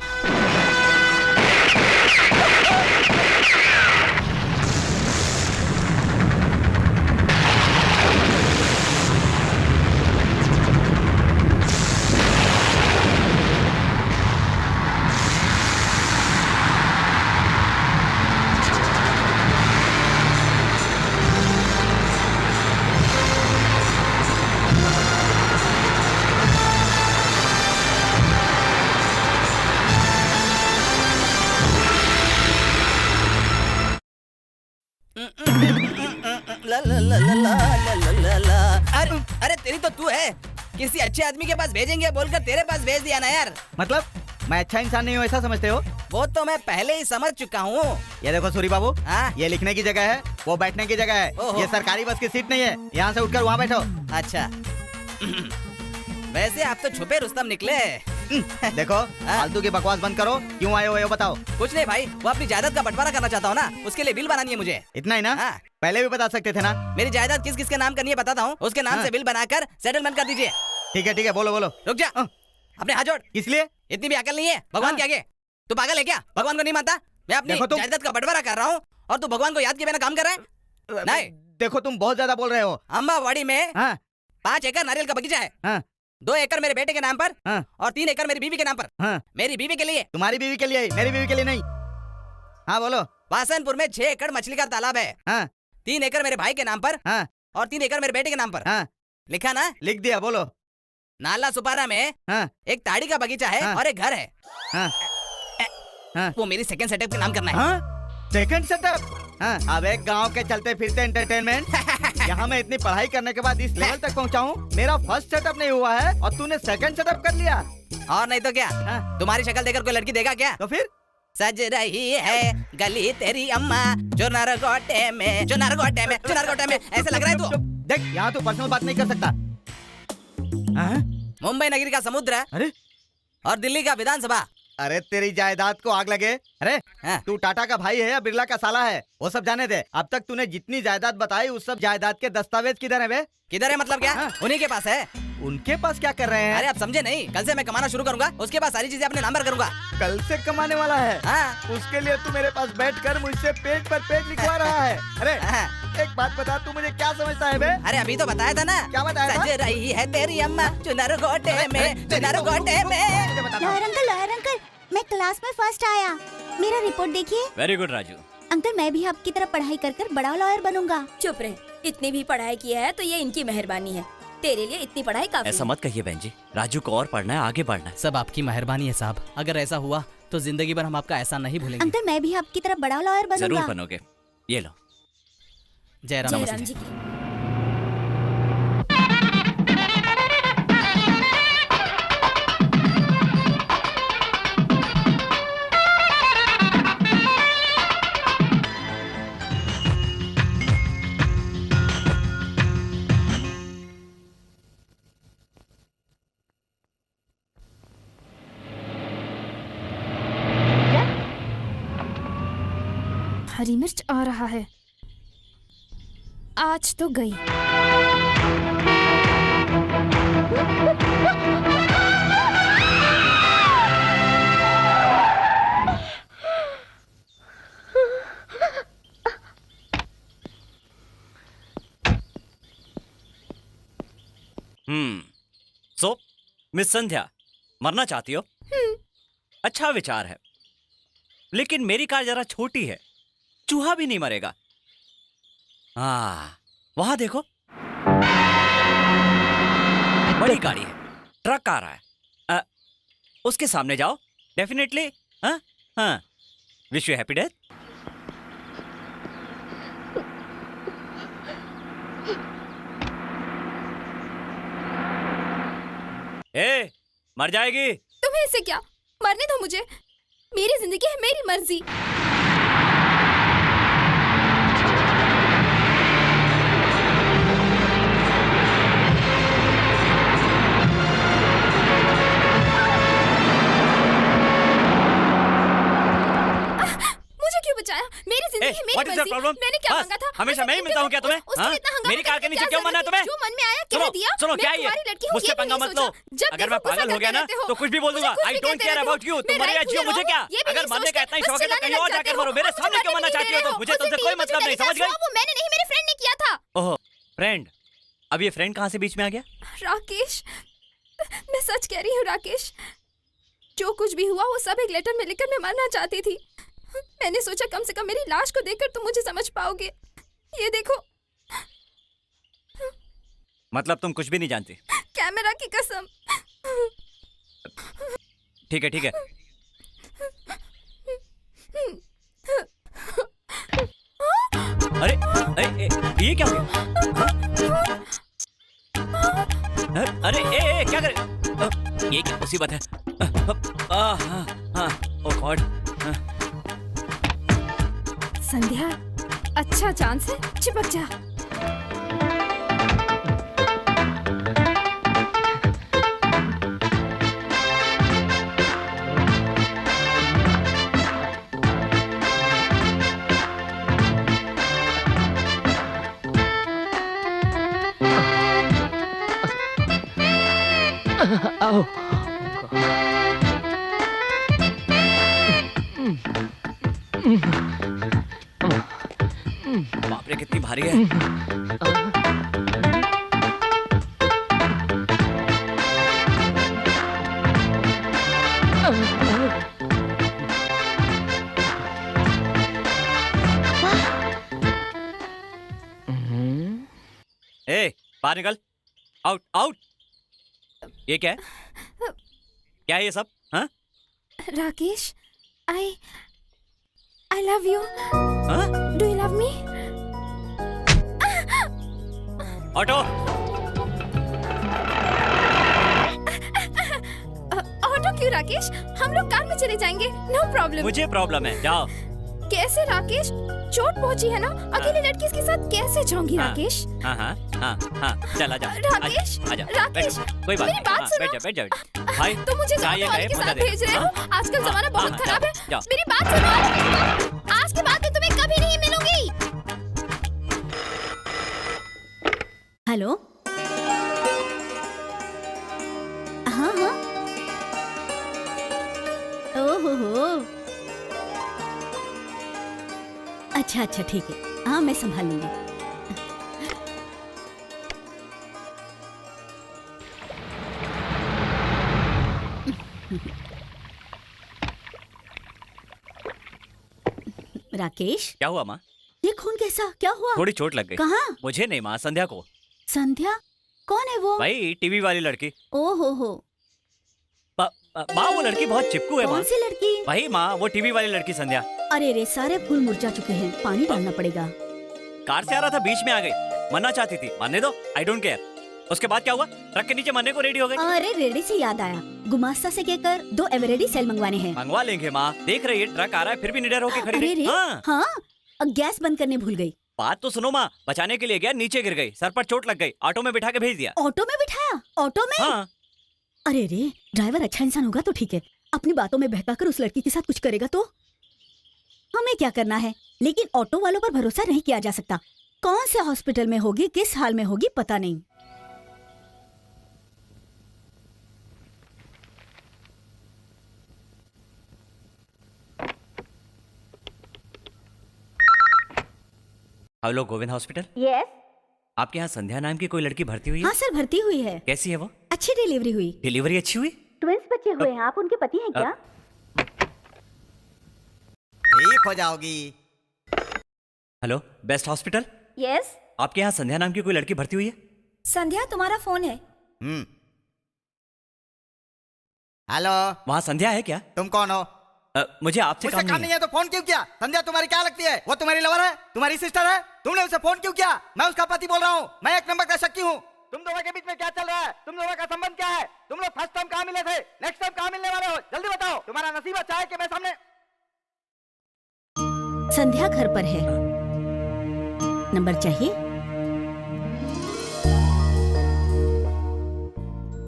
अरे तेरी तो तू है। किसी अच्छे आदमी के पास भेजेंगे बोलकर तेरे पास भेज दिया ना यार। मतलब मैं अच्छा इंसान नहीं हूँ ऐसा समझते हो? वो तो मैं पहले ही समझ चुका हूँ। ये देखो सूरी बाबू, हाँ? ये लिखने की जगह है, वो बैठने की जगह है। ओहो। ये सरकारी बस की सीट नहीं है। यहाँ से उठकर वहाँ बैठो। अच्छा। वैसे आप तो छुपे रुस्तम निकले। देखो, फालतू की बकवास बंद करो। क्यों आए हो ये बताओ। कुछ नहीं भाई, वो अपनी जायदाद का बंटवारा करना चाहता हूँ ना, उसके लिए बिल बनानी है मुझे। इतना ही ना? हाँ। पहले भी बता सकते थे ना। मेरी जायदाद किस किस के नाम करनी है बताता हूँ, उसके नाम से बिल बनाकर सेटलमेंट कर दीजिए। ठीक है, बोलो बोलो। रुक जा, अपने हाथ जोड़। किस लिए? इतनी भी अकल नहीं है भगवान के आगे। तू पागल है क्या? भगवान को नहीं मानता? मैं अपनी देखो तुम- जायदाद का बंटवारा कर रहा हूँ और तू भगवान को याद किए बिना काम कर रहा है? नहीं। देखो तुम बहुत ज्यादा बोल रहे हो। अम्बावाड़ी में हाँ 5 एकड़ नारियल का बगीचा है। हाँ 2 एकड़ मेरे बेटे के नाम पर हाँ और 3 एकड़ मेरी बीवी के नाम पर। हाँ। मेरी बीवी के लिए। तुम्हारी बीवी के लिए, मेरी बीवी के लिए नहीं। हाँ बोलो। वासनपुर में 6 एकड़ मछली का तालाब है। हाँ 3 एकड़ मेरे भाई के नाम पर हाँ और 3 एकड़ मेरे बेटे के नाम पर। हाँ लिखा ना? लिख दिया, बोलो। नाला सुपारा में हाँ एक ताड़ी का बगीचा है हाँ। और एक घर है। हाँ हाँ वो मेरी सेकंड सेटअप के नाम करना है। हाँ सेकंड सेटअप। हाँ अब एक गांव के चलते फिरते एंटरटेनमेंट। यहाँ मैं इतनी पढ़ाई करने के बाद इस लेवल तक पहुँचा हूँ, मेरा फर्स्ट सेटअप नहीं हुआ है और तूने सेकंड सेटअप कर लिया। और नहीं तो क्या? हाँ। तुम्हारी शक्ल देखकर कोई लड़की देगा क्या? तो फिर सज रही है गली तेरी अम्मा जो नरगोटे में, जो नरगोटे में, जो नरगोटे में। ऐसे लग रहा है तू? देख, यहाँ तू पर्सनल बात नहीं कर सकता। हाँ? मुंबई नगरी का समुद्र अरे और दिल्ली का विधानसभा। अरे तेरी जायदाद को आग लगे। अरे हाँ। तू टाटा का भाई है या बिरला का साला है, वो सब जाने दे। अब तक तूने जितनी जायदाद बताई उस सब जायदाद के दस्तावेज किधर है बे? किधर है मतलब क्या? हाँ। उन्हीं के पास है। उनके पास क्या कर रहे हैं? अरे आप समझे नहीं, कल से मैं कमाना शुरू करूंगा, उसके बाद सारी चीजें अपने नाम पर करूंगा। कल से कमाने वाला है? हाँ। उसके लिए तू मेरे पास बैठकर मुझसे पेज पर पेज लिखवा रहा है। अरे हाँ। एक बात बता, तू मुझे क्या समझता है बे? अरे अभी तो बताया था ना। क्या बताया था? सज रही है तेरी अम्मा चुनर गोटे में, चुनर गोटे में। मुझे बता। लॉयर अंकल, मैं क्लास में फर्स्ट आया। मेरा रिपोर्ट देखिए। Very good Raju. अंकल मैं भी आपकी तरह पढ़ाई कर कर बड़ा लॉयर बनूंगा। चुप रहे, इतनी भी पढ़ाई की है तो ये इनकी मेहरबानी है। तेरे लिए इतनी पढ़ाई काफी ऐसा मत कहिए बहन जी, राजू को और पढ़ना है, आगे बढ़ना है। सब आपकी मेहरबानी है साहब। अगर ऐसा हुआ तो जिंदगी भर हम आपका ऐसा नहीं भूलेंगे। अंकल मैं भी आपकी तरह बड़ा लॉयर बनूंगा। जरूर बनोगे। ये लो। जयराम जयराम जी की। हरी मिर्च आ रहा है, आज तो गई। सो मिस संध्या, मरना चाहती हो? अच्छा विचार है, लेकिन मेरी कार जरा छोटी है, चूहा भी नहीं मरेगा। वहां देखो, बड़ी गाड़ी है, ट्रक आ रहा है। उसके सामने जाओ, डेफिनेटली। हाँ, विश यू हैप्पी डेथ। ए, मर जाएगी। तुम्हें इससे क्या, मरने दो मुझे। मेरी जिंदगी है, मेरी मर्जी। मुझे क्यों बचाया? मेरी जिंदगी है, मेरी मर्जी। मैंने क्या मांगा था? हमेशा मैं ही मिलता हूँ क्या तुम्हें? मेरी कार के नीचे क्यों मरना है तुम्हें? जो मन में आया कह दिया। सुनो, क्या ये? मुझसे पंगा मत लो। अगर मैं पागल हो गया ना तो कुछ भी बोल दूंगा। I don't care about you. तुम मरे या जियो, मुझे क्या? अगर मरने का इतना ही शौक है तो कहीं और जाकर मरो। मेरे सामने क्यों मरना चाहती हो तुम? मुझे तुमसे कोई मतलब नहीं, समझ गई? वो मैंने नहीं, मेरे फ्रेंड ने किया था। ओह, फ्रेंड। अब ये फ्रेंड कहाँ से बीच में आ गया? राकेश, मैं सच कह रही हूँ राकेश, जो कुछ भी हुआ वो सब एक लेटर में लिखकर मैं मरना चाहती थी। मैंने सोचा कम से कम मेरी लाश को देखकर तुम मुझे समझ पाओगे। ये देखो। मतलब तुम कुछ भी नहीं जानती? कैमरा की कसम। ठीक है, ठीक है। अरे, ये क्या हो गया? अरे क्या करे? ये क्या मुसीबत है? ओह गॉड। संध्या, अच्छा चांस है, चिपक जा। बाप रे, कितनी भारी है। ए, बाहर निकल। Out, out. ये क्या है? क्या है ये सब? हाँ? Rakesh, I love you. Do you love me? Auto. Auto क्यों राकेश? हम लोग कार में चले जाएंगे, नो प्रॉब्लम। मुझे प्रॉब्लम है, जाओ। कैसे राकेश? चोट पहुंची है ना, अकेले लड़की के साथ कैसे जाऊंगी राकेश? हाँ, चल आजा। राकेश, आजा, राकेश, कोई बात मेरी बात सुनो। बैठ जा। भाई, तुम मुझे चाहिए वाले के क्या है, साथ पहुंचा भेज रहे हो? आजकल जमाना बहुत खराब है। जाओ। मेरी बात सुनो। आज के बाद मैं तुम्हें कभी नहीं मिलूंगी। हेलो। हाँ हाँ। ओहो। अच्छा अच्छा, ठीक है। हाँ, मैं संभाल लूंगी। राकेश, क्या हुआ माँ? ये खून कैसा? क्या हुआ? थोड़ी चोट लग गई। कहाँ? मुझे नहीं माँ, संध्या को। संध्या? कौन है वो? भाई टीवी वाली लड़की। ओ हो। माँ वो लड़की बहुत चिपकू है माँ। कौन सी लड़की? भाई माँ वो टीवी वाली लड़की संध्या। अरे रे, सारे फूल मुरझा चुके हैं, पानी डालना पड़ेगा। कार से आ रहा था, बीच में आ गई, मरना चाहती थी, मरने दो, आई डोंट केयर। उसके बाद क्या हुआ? ट्रक के नीचे मरने को रेडी हो गई। अरे रेडी से याद आया, गुमास्ता से कहकर 2 एवरेडी सेल मंगवाने हैं। मंगवा लेंगे माँ, देख रही है ट्रक आ रहा है फिर भी निडर होके खड़ी अरे रही। रे, हाँ। हाँ, गैस बंद करने भूल गई। बात तो सुनो माँ, बचाने के लिए गया, नीचे गिर गई, सर पर चोट लग गई, ऑटो में बिठा के भेज दिया। ऑटो में बिठाया? ऑटो में? हाँ। अरे रे, ड्राइवर अच्छा इंसान होगा तो ठीक है, अपनी बातों में बहकाकर उस लड़की के साथ कुछ करेगा तो हमें क्या करना है। लेकिन ऑटो वालों पर भरोसा नहीं किया जा सकता। कौन से हॉस्पिटल में होगी, किस हाल में होगी, पता नहीं। Hello, Govind hospital. यस। आपके यहाँ संध्या नाम की कोई लड़की भर्ती हुई है? हाँ सर, भर्ती हुई है। कैसी है वो? अच्छी डिलीवरी हुई। डिलीवरी अच्छी हुई? ट्विंस बच्चे हुए हैं, आप उनके पति हैं क्या? ठीक हो जाओगी। Hello, best hospital. यस। आपके यहाँ संध्या नाम की कोई लड़की भर्ती हुई है? संध्या, तुम्हारा फोन है। हेलो, वहाँ संध्या है क्या? तुम कौन हो? मुझे आपसे मुझसे काम नहीं है तो फोन क्यों किया? संध्या तुम्हारी क्या लगती है? वो तुम्हारी लवर है? तुम्हारी सिस्टर है? तुमने उसे फोन क्यों किया? मैं उसका पति बोल रहा हूँ, मैं 1 नंबर का शक्ति हूँ। तुम दोनों के बीच में क्या चल रहा है? तुम दोनों का संबंध क्या है? तुम लोग फर्स्ट टाइम कहाँ मिले थे? नेक्स्ट टाइम कहाँ मिलने वाले हो? जल्दी बताओ। तुम्हारा नसीब अच्छा है कि मैं सामने। संध्या घर पर है। नंबर चाहिए?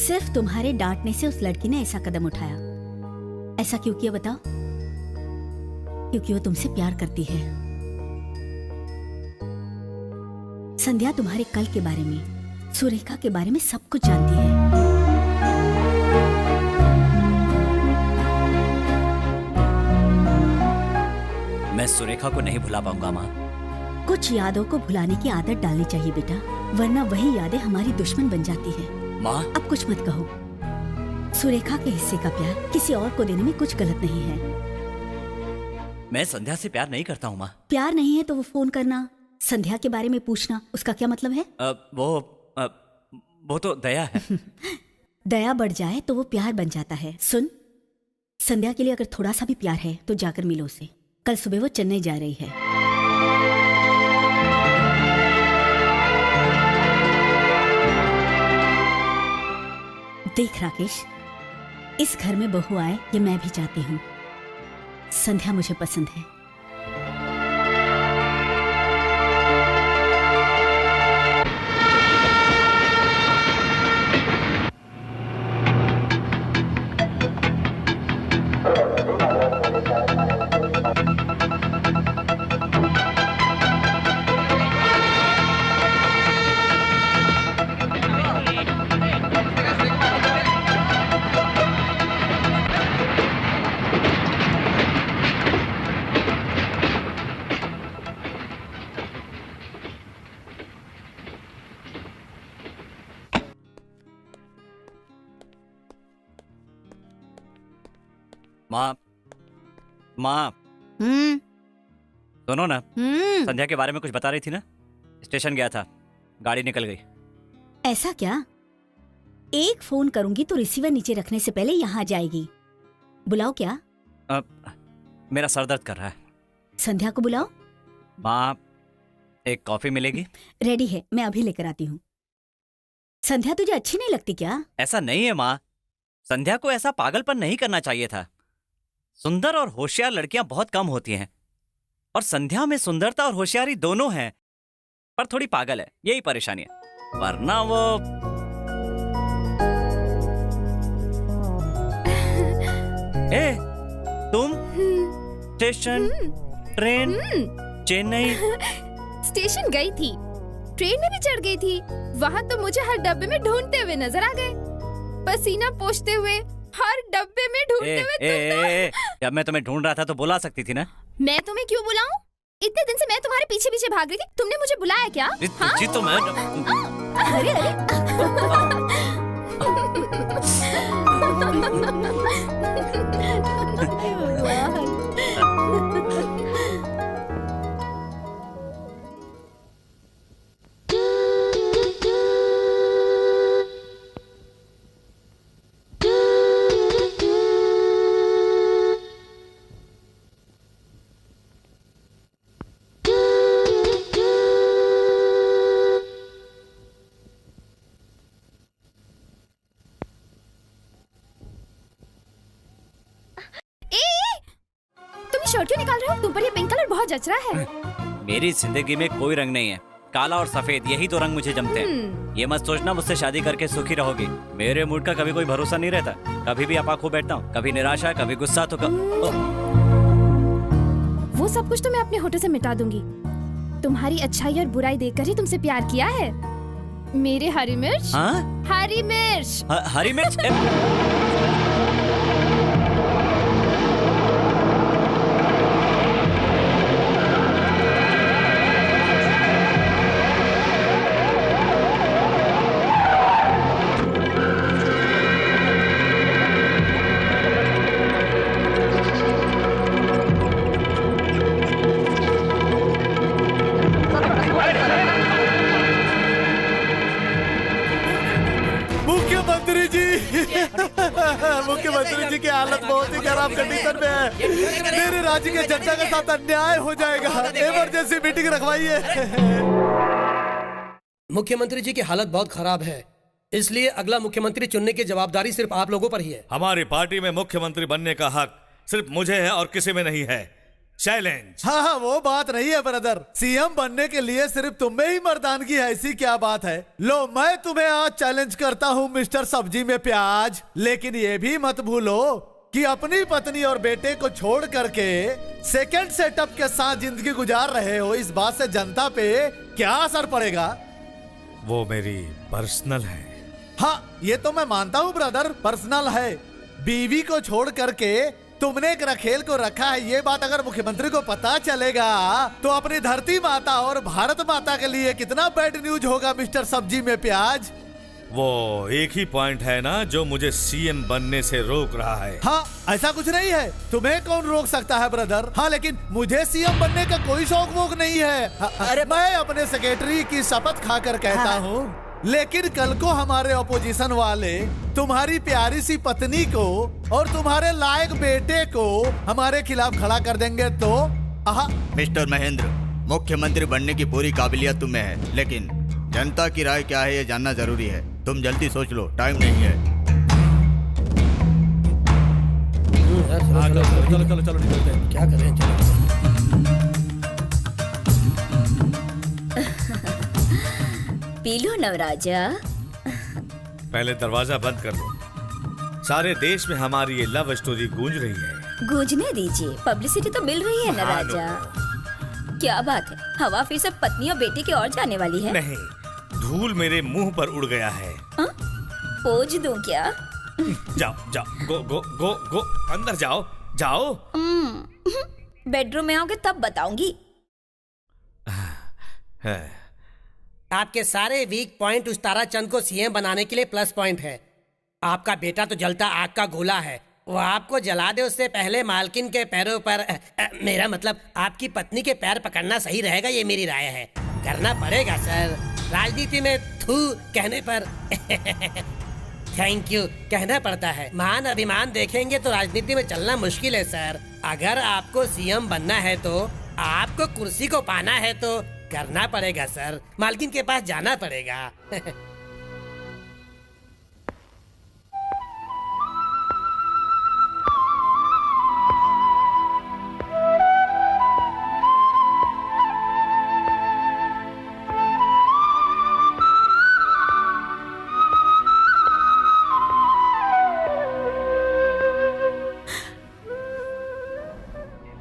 सिर्फ तुम्हारे डांटने से उस लड़की ने ऐसा कदम उठाया। ऐसा क्यों किया बताओ? क्योंकि वो तुमसे प्यार करती है। संध्या तुम्हारे कल के बारे में, सुरेखा के बारे में सब कुछ जानती है। मैं सुरेखा को नहीं भुला पाऊंगा माँ। कुछ यादों को भुलाने की आदत डालनी चाहिए बेटा, वरना वही यादें हमारी दुश्मन बन जाती है। माँ, अब कुछ मत कहो। सुरेखा के हिस्से का प्यार किसी और को देने में कुछ गलत नहीं है। मैं संध्या से प्यार नहीं करता हूँ माँ। प्यार नहीं है तो वो फोन करना, संध्या के बारे में पूछना, उसका क्या मतलब है? वो तो दया है। दया बढ़ जाए तो वो प्यार बन जाता है। सुन, संध्या के लिए अगर थोड़ा सा भी प्यार है तो जाकर मिलो उसे। कल सुबह वो चेन्नई जा रही है। देख राकेश, इस घर में बहू आए ये मैं भी चाहती हूँ। संध्या मुझे पसंद है। माँ, सुनो ना, संध्या के बारे में कुछ बता रही थी ना? स्टेशन गया था, गाड़ी निकल गई। ऐसा क्या? एक फोन करूंगी तो रिसीवर नीचे रखने से पहले यहाँ जाएगी। बुलाओ क्या? मेरा सर दर्द कर रहा है। संध्या को बुलाओ। माँ, एक कॉफी मिलेगी? रेडी है, मैं अभी लेकर आती हूँ। संध्या तुझे अच्छी नहीं लगती क्या? ऐसा नहीं है माँ, संध्या को ऐसा पागलपन नहीं करना चाहिए था। सुंदर और होशियार लड़कियां बहुत कम होती हैं, और संध्या में सुंदरता और होशियारी दोनों हैं, पर थोड़ी पागल है, यही परेशानी है। वरना वो तुम स्टेशन, ट्रेन, चेन्नई। स्टेशन गई थी, ट्रेन में भी चढ़ गई थी। वहाँ तो मुझे हर डब्बे में ढूंढते हुए नजर आ गए, पसीना पोंछते हुए हर डब्बे में ढूंढते हुए। जब मैं तुम्हें ढूंढ रहा था तो बुला सकती थी ना? मैं तुम्हें क्यों बुलाऊं? इतने दिन से मैं तुम्हारे पीछे पीछे भाग रही थी, तुमने मुझे बुलाया क्या? जी तो मैं अरे जच रहा है। मेरी जिंदगी में कोई रंग नहीं है, काला और सफेद यही तो रंग मुझे जमते हैं। ये मत सोचना मुझसे शादी करके सुखी रहोगी। मेरे मूड का कभी कोई भरोसा नहीं रहता, कभी भी आपा खो बैठता हूँ, कभी निराशा, कभी गुस्सा तो वो सब कुछ तो मैं अपने होठों से मिटा दूंगी। तुम्हारी अच्छाई और बुराई देखकर ही तुमसे प्यार किया है। मेरे हरी मिर्च। हाँ? हरी मिर्च। हरी मिर्च। मुख्यमंत्री जी की हालत बहुत ही खराब कंडीशन में है। मेरे राज्य के जनता के साथ अन्याय हो जाएगा। इमरजेंसी मीटिंग रखवाइए। मुख्यमंत्री जी की हालत बहुत खराब है, इसलिए अगला मुख्यमंत्री चुनने की जवाबदारी सिर्फ आप लोगों पर ही है। हमारी पार्टी में मुख्यमंत्री बनने का हक सिर्फ मुझे है और किसी में नहीं है। चैलेंज। हाँ, वो बात नहीं है ब्रदर। सीएम बनने के लिए सिर्फ तुम में ही मर्दानगी है, ऐसी क्या बात है? लो, मैं तुम्हें आज चैलेंज करता हूँ मिस्टर सब्जी में प्याज। लेकिन ये भी मत भूलो कि अपनी पत्नी और बेटे को छोड़ करके सेकंड सेटअप के साथ जिंदगी गुजार रहे हो। इस बात से जनता पे क्या असर पड़ेगा? वो मेरी पर्सनल है। हाँ, ये तो मैं मानता हूँ ब्रदर, पर्सनल है। बीवी को छोड़ करके तुमने एक रखेल को रखा है, ये बात अगर मुख्यमंत्री को पता चलेगा तो अपनी धरती माता और भारत माता के लिए कितना बैड न्यूज होगा मिस्टर सब्जी में प्याज। वो एक ही पॉइंट है ना जो मुझे सीएम बनने से रोक रहा है। हाँ, ऐसा कुछ नहीं है। तुम्हें कौन रोक सकता है ब्रदर? हाँ, लेकिन मुझे सीएम बनने का कोई शौक वोक नहीं है। अरे, मैं अपने सेक्रेटरी की शपथ खाकर कहता हूँ, लेकिन कल को हमारे ऑपोजिशन वाले तुम्हारी प्यारी सी पत्नी को और तुम्हारे लायक बेटे को हमारे खिलाफ खड़ा कर देंगे तो मिस्टर महेंद्र, मुख्यमंत्री बनने की पूरी काबिलियत तुम्हें है, लेकिन जनता की राय क्या है ये जानना जरूरी है। तुम जल्दी सोच लो, टाइम नहीं है। चलो निकलते हैं। क्या करें? चलो। P low नवराजा। पहले दरवाजा बंद कर दो। सारे देश में हमारी ये लव स्टोरी गूंज रही है। गूंजने दीजिए, पब्लिसिटी तो मिल रही है नवराजा। क्या बात है, हवा फिर से पत्नी और बेटे की ओर जाने वाली है? नहीं, धूल मेरे मुंह पर उड़ गया है। पोज दूं क्या? जाओ जाओ, गो गो गो गो, अंदर जाओ जाओ। बेडरूम में आओगे तब बताऊंगी। आपके सारे वीक पॉइंट उस ताराचंद को सीएम बनाने के लिए प्लस पॉइंट है। आपका बेटा तो जलता आग का गोला है, वो आपको जला दे उससे पहले मालकिन के पैरों पर मेरा मतलब आपकी पत्नी के पैर पकड़ना सही रहेगा, ये मेरी राय है। करना पड़ेगा सर, राजनीति में थू कहने पर थैंक यू कहना पड़ता है। मान अभिमान देखेंगे तो राजनीति में चलना मुश्किल है सर। अगर आपको सीएम बनना है तो आपको कुर्सी को पाना है तो करना पड़ेगा सर, मालकिन के पास जाना पड़ेगा।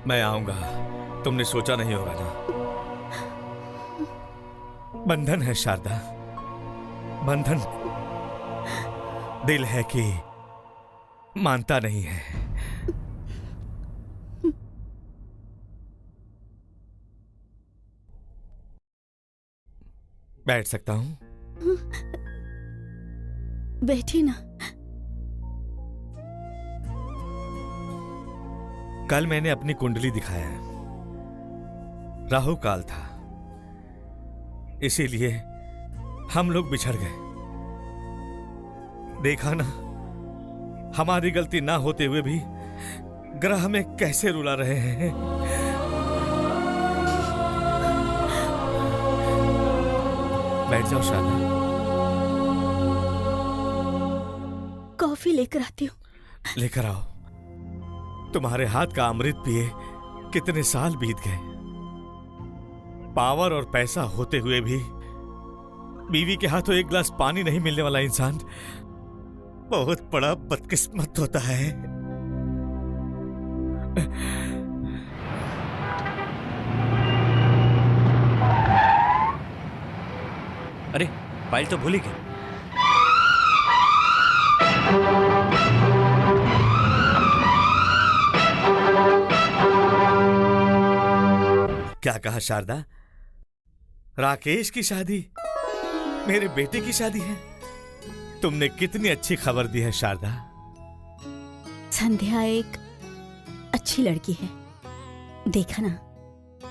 मैं आऊंगा, तुमने सोचा नहीं होगा ना। बंधन है शारदा, बंधन। दिल है कि मानता नहीं है। बैठ सकता हूं? बैठिए ना। कल मैंने अपनी कुंडली दिखाया, राहु काल था, इसीलिए हम लोग बिछड़ गए। देखा ना, हमारी गलती ना होते हुए भी ग्रह हमें कैसे रुला रहे हैं। बैठ जाओ शारदा। कॉफी लेकर आती हूँ। लेकर आओ। तुम्हारे हाथ का अमृत पिए कितने साल बीत गए। पावर और पैसा होते हुए भी बीवी के हाथों एक गिलास पानी नहीं मिलने वाला इंसान बहुत बड़ा बदकिस्मत होता है। अरे फाइल तो भूल ही गए। क्या कहा शारदा? राकेश की शादी मेरे बेटे की शादी है? तुमने कितनी अच्छी खबर दी है शारदा। संध्या एक अच्छी लड़की है। देखा ना,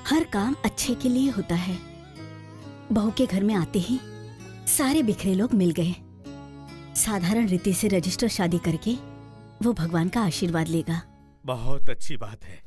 हर काम अच्छे के लिए होता है। बहू के घर में आते ही सारे बिखरे लोग मिल गए। साधारण रीति से रजिस्टर शादी करके वो भगवान का आशीर्वाद लेगा। बहुत अच्छी बात है।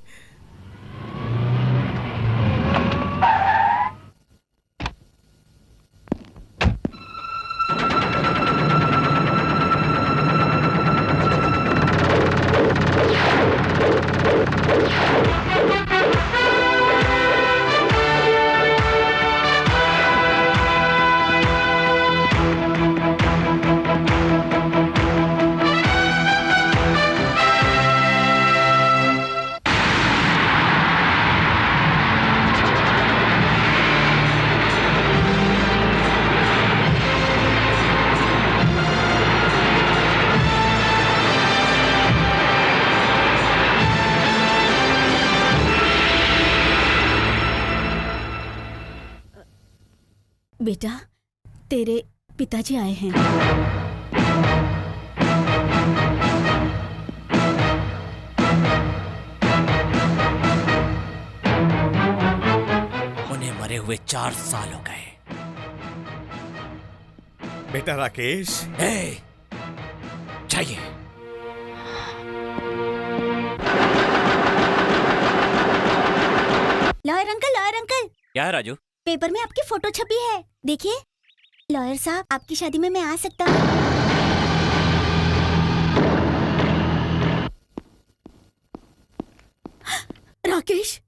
बेटा, तेरे पिताजी आए हैं। उन्हें मरे हुए 4 साल हो गए। बेटा राकेश, चाहिए। लॉयर अंकल क्या है राजू? पेपर में आपकी फोटो छपी है, देखिए। लॉयर साहब, आपकी शादी में मैं आ सकता हूँ? राकेश,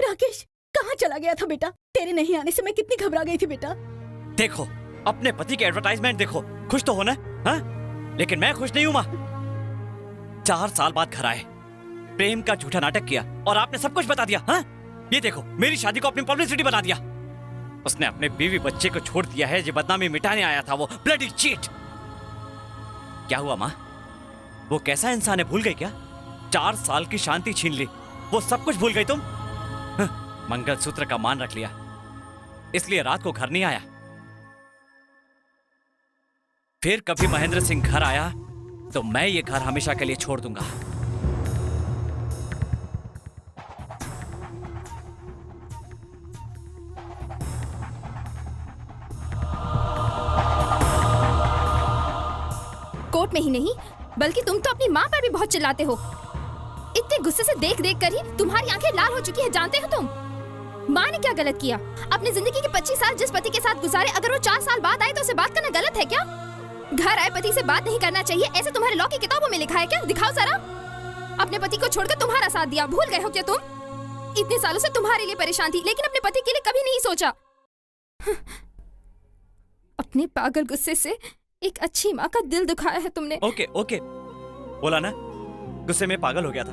राकेश कहाँ चला गया था बेटा? तेरे नहीं आने से मैं कितनी घबरा गई थी बेटा। देखो, अपने पति के एडवर्टाइजमेंट देखो। खुश तो होना, हाँ? लेकिन मैं खुश नहीं हूं माँ। 4 साल बाद घर आए, प्रेम का झूठा नाटक किया और आपने सब कुछ बता दिया। हाँ? ये देखो, मेरी शादी को अपनी पब्लिसिटी बना दिया। उसने अपने बीवी बच्चे को छोड़ दिया है। ये बदनामी मिटाने आया था वो ब्लडी चीट। क्या हुआ माँ? वो कैसा इंसान है, भूल गई क्या? 4 साल की शांति छीन ली, वो सब कुछ भूल गई तुम? मंगलसूत्र का मान रख लिया, इसलिए रात को घर नहीं आया। फिर कभी महेंद्र सिंह घर आया तो मैं ये घर हमेशा के लिए छोड़ दूंगा। कोर्ट में ही नहीं, बल्कि तुम तो अपनी माँ पर भी बहुत चिल्लाते हो। इतने गुस्से से देख देख कर ही तुम्हारी आंखें लाल हो चुकी है, जानते हो तुम? माँ ने क्या गलत किया? अपनी जिंदगी के 25 साल जिस पति के साथ गुजारे, अगर वो 4 साल बाद आए तो उसे बात करना गलत है क्या? घर आए पति से बात नहीं करना चाहिए, ऐसे तुम्हारे लॉ की किताबों में लिखा है क्या? दिखाओ जरा। अपने पति को छोड़कर तुम्हारा साथ दिया, भूल गए हो क्या तुम? इतने सालों से तुम्हारे लिए परेशान थी, लेकिन अपने पति के लिए कभी नहीं सोचा। अपने पागल गुस्से से एक अच्छी माँ का दिल दुखाया है तुमने। ओके, बोला ना, गुस्से में पागल हो गया था,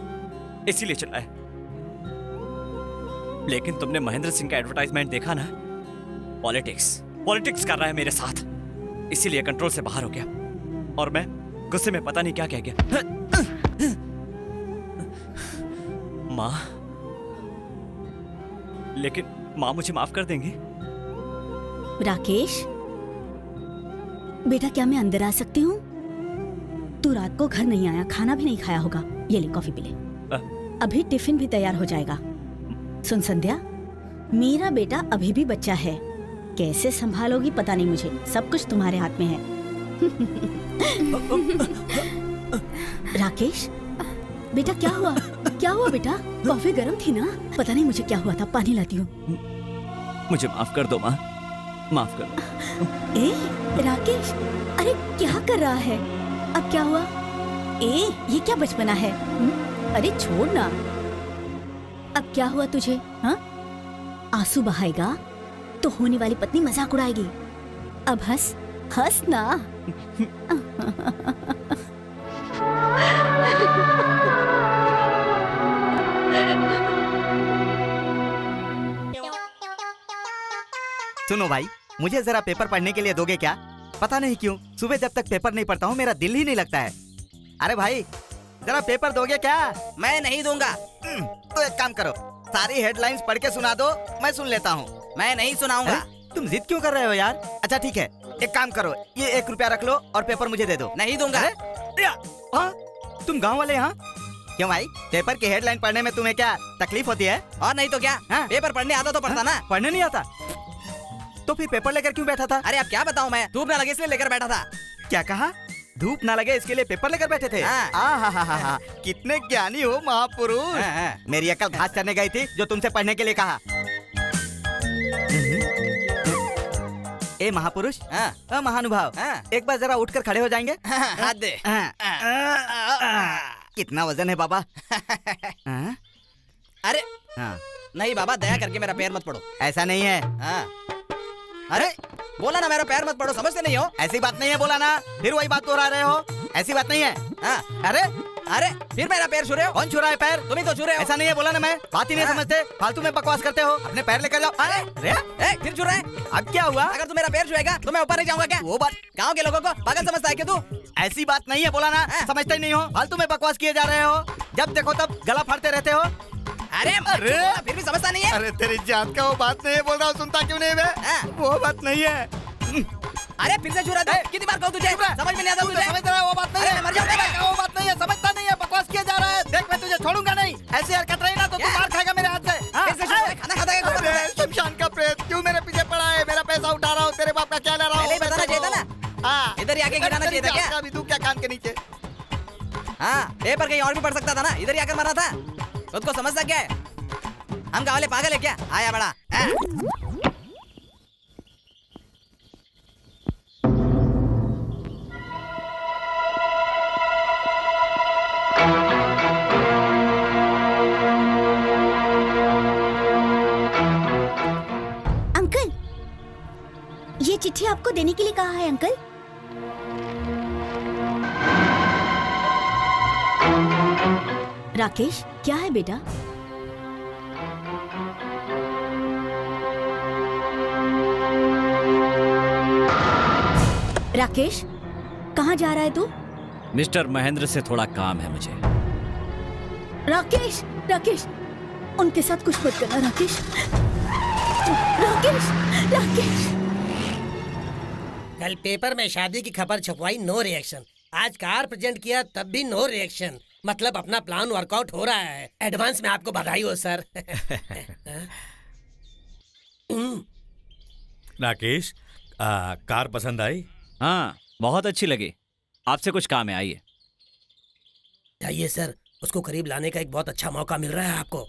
इसीलिए चिल्लाया। लेकिन तुमने महेंद्र सिंह का एडवर्टाइजमेंट देखा ना? पॉलिटिक्स कर रहा है मेरे साथ, इसीलिए कंट्रोल से बाहर हो गया और मैं गुस्से में पता नहीं क्या कह गया। माँ, लेकिन माँ मुझे माफ कर देंगी? राकेश बेटा, क्या मैं अंदर आ सकती हूँ? तू रात को घर नहीं आया, खाना भी नहीं खाया होगा। ये ले, कॉफी पी ले। अभी टिफिन भी तैयार हो जाएगा। सुन संध्या, मेरा बेटा अभी भी बच्चा है, कैसे संभालोगी पता नहीं मुझे, सब कुछ तुम्हारे हाथ में है। राकेश बेटा, क्या हुआ? क्या हुआ बेटा? कॉफी गर्म थी ना? पता नहीं मुझे क्या हुआ था, पानी लाती हूँ। मुझे माफ कर दो माँ, माफ कर दो। राकेश, अरे क्या कर रहा है? अब क्या हुआ? ये क्या बचपना है? अरे छोड़ ना। अब क्या हुआ तुझे? हाँ, आंसू बहाएगा? तो होने वाली पत्नी मजाक उड़ाएगी। अब हंस हंस ना। सुनो भाई, मुझे जरा पेपर पढ़ने के लिए दोगे क्या? पता नहीं क्यों सुबह जब तक पेपर नहीं पढ़ता हूँ मेरा दिल ही नहीं लगता है। अरे भाई जरा पेपर दोगे क्या? मैं नहीं दूंगा। तो एक काम करो, सारी हेडलाइंस पढ़ के सुना दो, मैं सुन लेता हूँ। मैं नहीं सुनाऊंगा। तुम जिद क्यों कर रहे हो यार? अच्छा ठीक है, एक काम करो, ये 1 रुपया रख लो और पेपर मुझे दे दो। नहीं दूंगा। हाँ? तुम गाँव वाले यहाँ? क्यों भाई, पेपर की हेडलाइन पढ़ने में तुम्हें क्या तकलीफ होती है? और नहीं तो क्या, पेपर पढ़ने आता तो पढ़ता ना। पढ़ने नहीं आता तो फिर पेपर लेकर क्यों बैठा था? अरे अब क्या बताऊं, मैं धूप ना लगे इसलिए लेकर बैठा था। क्या कहा? धूप ना लगे इसके लिए पेपर लेकर बैठे थे? हाँ। कितने ज्ञानी हो महापुरुष। मेरी अकल घास चरने गई थी जो तुमसे पढ़ने के लिए कहा। ए महापुरुष, महानुभाव, एक बार जरा उठकर खड़े हो जाएंगे? हाथ दे। कितना वजन है बाबा? अरे नहीं बाबा, दया करके मेरा पैर मत पड़ो। ऐसा नहीं है। अरे बोला ना मेरा पैर मत पड़ो, समझते नहीं हो? ऐसी बात नहीं है, बोला ना, फिर वही बात दोहरा रहे हो। ऐसी बात नहीं है। अरे अरे फिर मेरा पैर छू रहे हो? कौन छू रहा है पैर? तुम ही तो छू रहे हो। ऐसा नहीं है, बोला ना, मैं बात ही नहीं समझते, फालतू में बकवास करते हो। अपने पैर लेकर जाओ। अरे फिर छू रहे? अब क्या हुआ? अगर तू मेरा पैर छुएगा तो मैं ऊपर नहीं जाऊंगा क्या? वो बात गाँव के लोगों को पागल समझता है क्या तू? ऐसी बात नहीं है, बोला ना, समझते ही नहीं हो, फालतू में बकवास किए जा रहे हो। जब देखो तब गला फाड़ते रहते हो। अरे फिर भी समझता नहीं है। अरे तेरी जात का वो बात नहीं है, बोल रहा हूँ, सुनता क्यों नहीं है? वो बात नहीं है। अरे फिर से छुरा दे, कितनी बार कहूँ तुझे, समझ में नहीं आता तुझे? समझ रहा है वो बात नहीं है, मर जाऊंगा। वो बात नहीं है, समझता नहीं है, बकवास किया जा रहा है। देख मैं तुझे छोड़ूंगा नहीं, ऐसी हरकत रही ना तो तू मार खाएगा मेरे हाथ से। खाना खाता है शमशान का प्रेत क्यों मेरे पीछे पड़ा है? मेरा पैसा उठा रहा हूँ, तेरे बाप का क्या ले रहा हूँ? बताना चाहिए था ना। हाँ इधर ही आके गिराना चाहिए था क्या? अभी तू क्या कान के नीचे? हाँ पेपर कहीं और भी पढ़ सकता था ना, इधर ही आकर मरा था। खुद को समझता क्या है? हम गाँव वाले पागल है क्या? आया बड़ा। अंकल, ये चिट्ठी आपको देने के लिए कहा है अंकल। राकेश, क्या है बेटा? राकेश, कहाँ जा रहा है तू? मिस्टर महेंद्र से थोड़ा काम है मुझे। राकेश, राकेश, उनके साथ कुछ मत करना राकेश। राकेश, राकेश। कल पेपर में शादी की खबर छपवाई, नो रिएक्शन। आज कार प्रेजेंट किया तब भी नो रिएक्शन। मतलब अपना प्लान वर्कआउट हो रहा है। एडवांस में आपको बधाई हो सर। राकेश, कार पसंद आई? हाँ बहुत अच्छी लगी। आपसे कुछ काम है, आइए। जाइए सर, उसको करीब लाने का एक बहुत अच्छा मौका मिल रहा है आपको।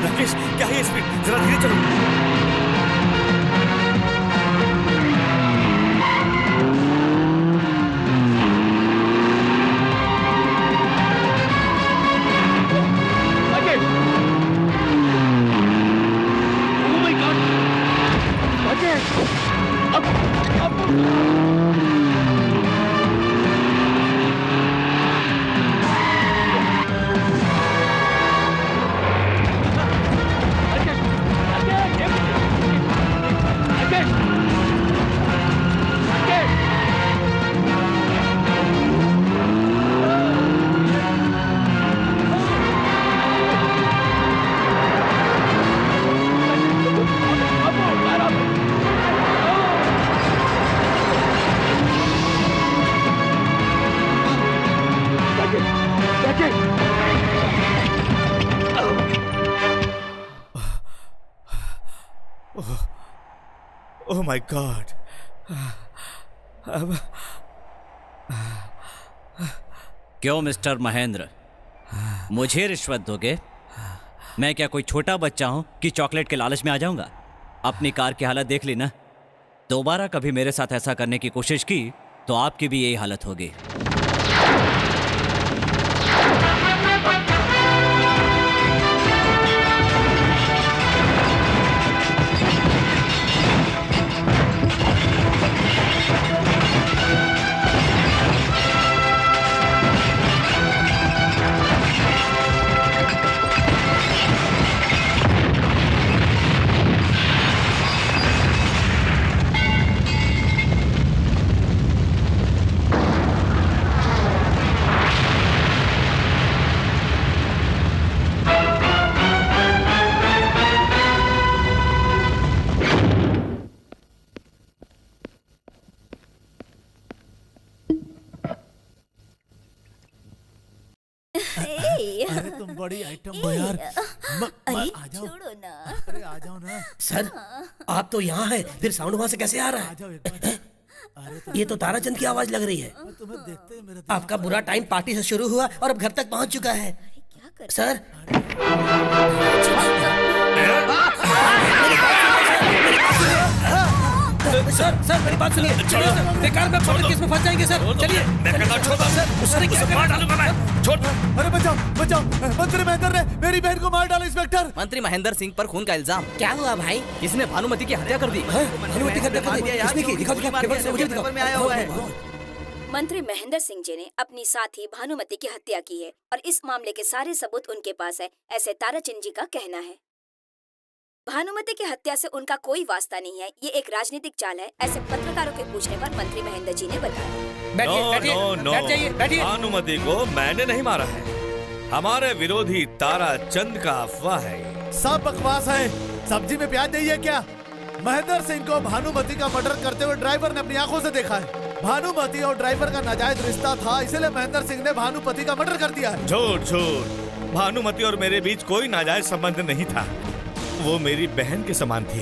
राकेश, क्या है ये स्पीड? जरा धीरे चलो। Oh my God! क्यों मिस्टर महेंद्र, मुझे रिश्वत दोगे? मैं क्या कोई छोटा बच्चा हूं कि चॉकलेट के लालच में आ जाऊंगा? अपनी कार की हालत देख ली ना। दोबारा कभी मेरे साथ ऐसा करने की कोशिश की तो आपकी भी यही हालत होगी। अरे तुम बड़ी आइटम हो यार। आ जाओ। छोड़ो ना। अरे आ जाओ ना। सर आप तो यहाँ हैं, फिर साउंड वहां से कैसे आ रहा आ है? जाओ एक बार। ये तो ताराचंद की आवाज लग रही है। तुम्हें देखते ही मेरा आपका बुरा टाइम पार्टी से शुरू हुआ और अब घर तक पहुंच चुका है। क्या कर सर सर मेरी बात सुनिए। चलिए सर, बेकार में पब्लिक केस में फंस जाएंगे सर। चलिए अरे बचाओ बचाओ, मंत्री महेंद्र ने मेरी बहन को मार डाला। इंस्पेक्टर मंत्री महेंद्र सिंह पर खून का इल्जाम। क्या हुआ भाई? किसने भानुमति की हत्या कर दी? भानुमति की हत्या कर दी? किसने की? दिखाओ दिखाओ, पेपर से मुझे दिखाओ। पेपर में आया हुआ है। मंत्री महेंद्र सिंह जी ने अपनी साथी भानुमति की हत्या की है और इस मामले के सारे सबूत उनके पास है, ऐसे ताराचंद जी का कहना है। भानुमति की हत्या से उनका कोई वास्ता नहीं है, ये एक राजनीतिक चाल है, ऐसे पत्रकारों के पूछने पर मंत्री महेंद्र जी ने बताया। बैठ जाइए, बैठिए। भानुमति को मैंने नहीं मारा है, हमारे विरोधी ताराचंद का अफवाह है। सब बकवास है। सब्जी में प्याज नहीं है क्या? महेंद्र सिंह को भानुमति का मर्डर करते हुए ड्राइवर ने अपनी आंखों से देखा है। भानुमति और ड्राइवर का नाजायज रिश्ता था, इसलिए महेंद्र सिंह ने भानुमति का मर्डर कर दिया है। झूठ झूठ, भानुमति और मेरे बीच कोई नाजायज संबंध नहीं था, वो मेरी बहन के समान थी।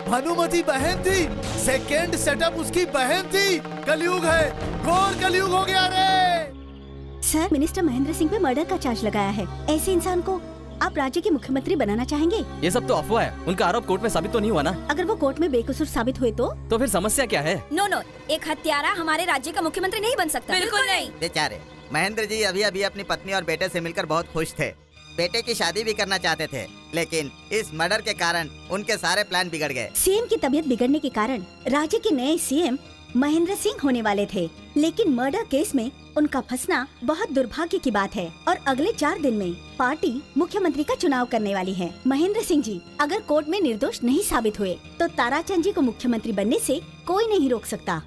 भानुमति बहन थी? सेकेंड सेटअप उसकी बहन थी? कलयुग है, घोर कलयुग हो गया रे। सर, मिनिस्टर महेंद्र सिंह पे मर्डर का चार्ज लगाया है। ऐसे इंसान को आप राज्य के मुख्यमंत्री बनाना चाहेंगे? ये सब तो अफवाह है, उनका आरोप कोर्ट में साबित तो नहीं हुआ ना? अगर वो कोर्ट में बेकसूर साबित हुए तो फिर समस्या क्या है? नो, एक हत्यारा हमारे राज्य का मुख्यमंत्री नहीं बन सकता। बिल्कुल नहीं। बेचारे महेंद्र जी अभी अभी अपनी पत्नी और बेटे से मिलकर बहुत खुश थे। बेटे की शादी भी करना चाहते थे, लेकिन इस मर्डर के कारण उनके सारे प्लान बिगड़ गए। सीएम की तबीयत बिगड़ने के कारण राज्य के नए सीएम महेंद्र सिंह होने वाले थे, लेकिन मर्डर केस में उनका फंसना बहुत दुर्भाग्य की बात है और अगले 4 दिन में पार्टी मुख्यमंत्री का चुनाव करने वाली है। महेंद्र सिंह जी अगर कोर्ट में निर्दोष नहीं साबित हुए तो ताराचंद जी को मुख्यमंत्री बनने से कोई नहीं रोक सकता।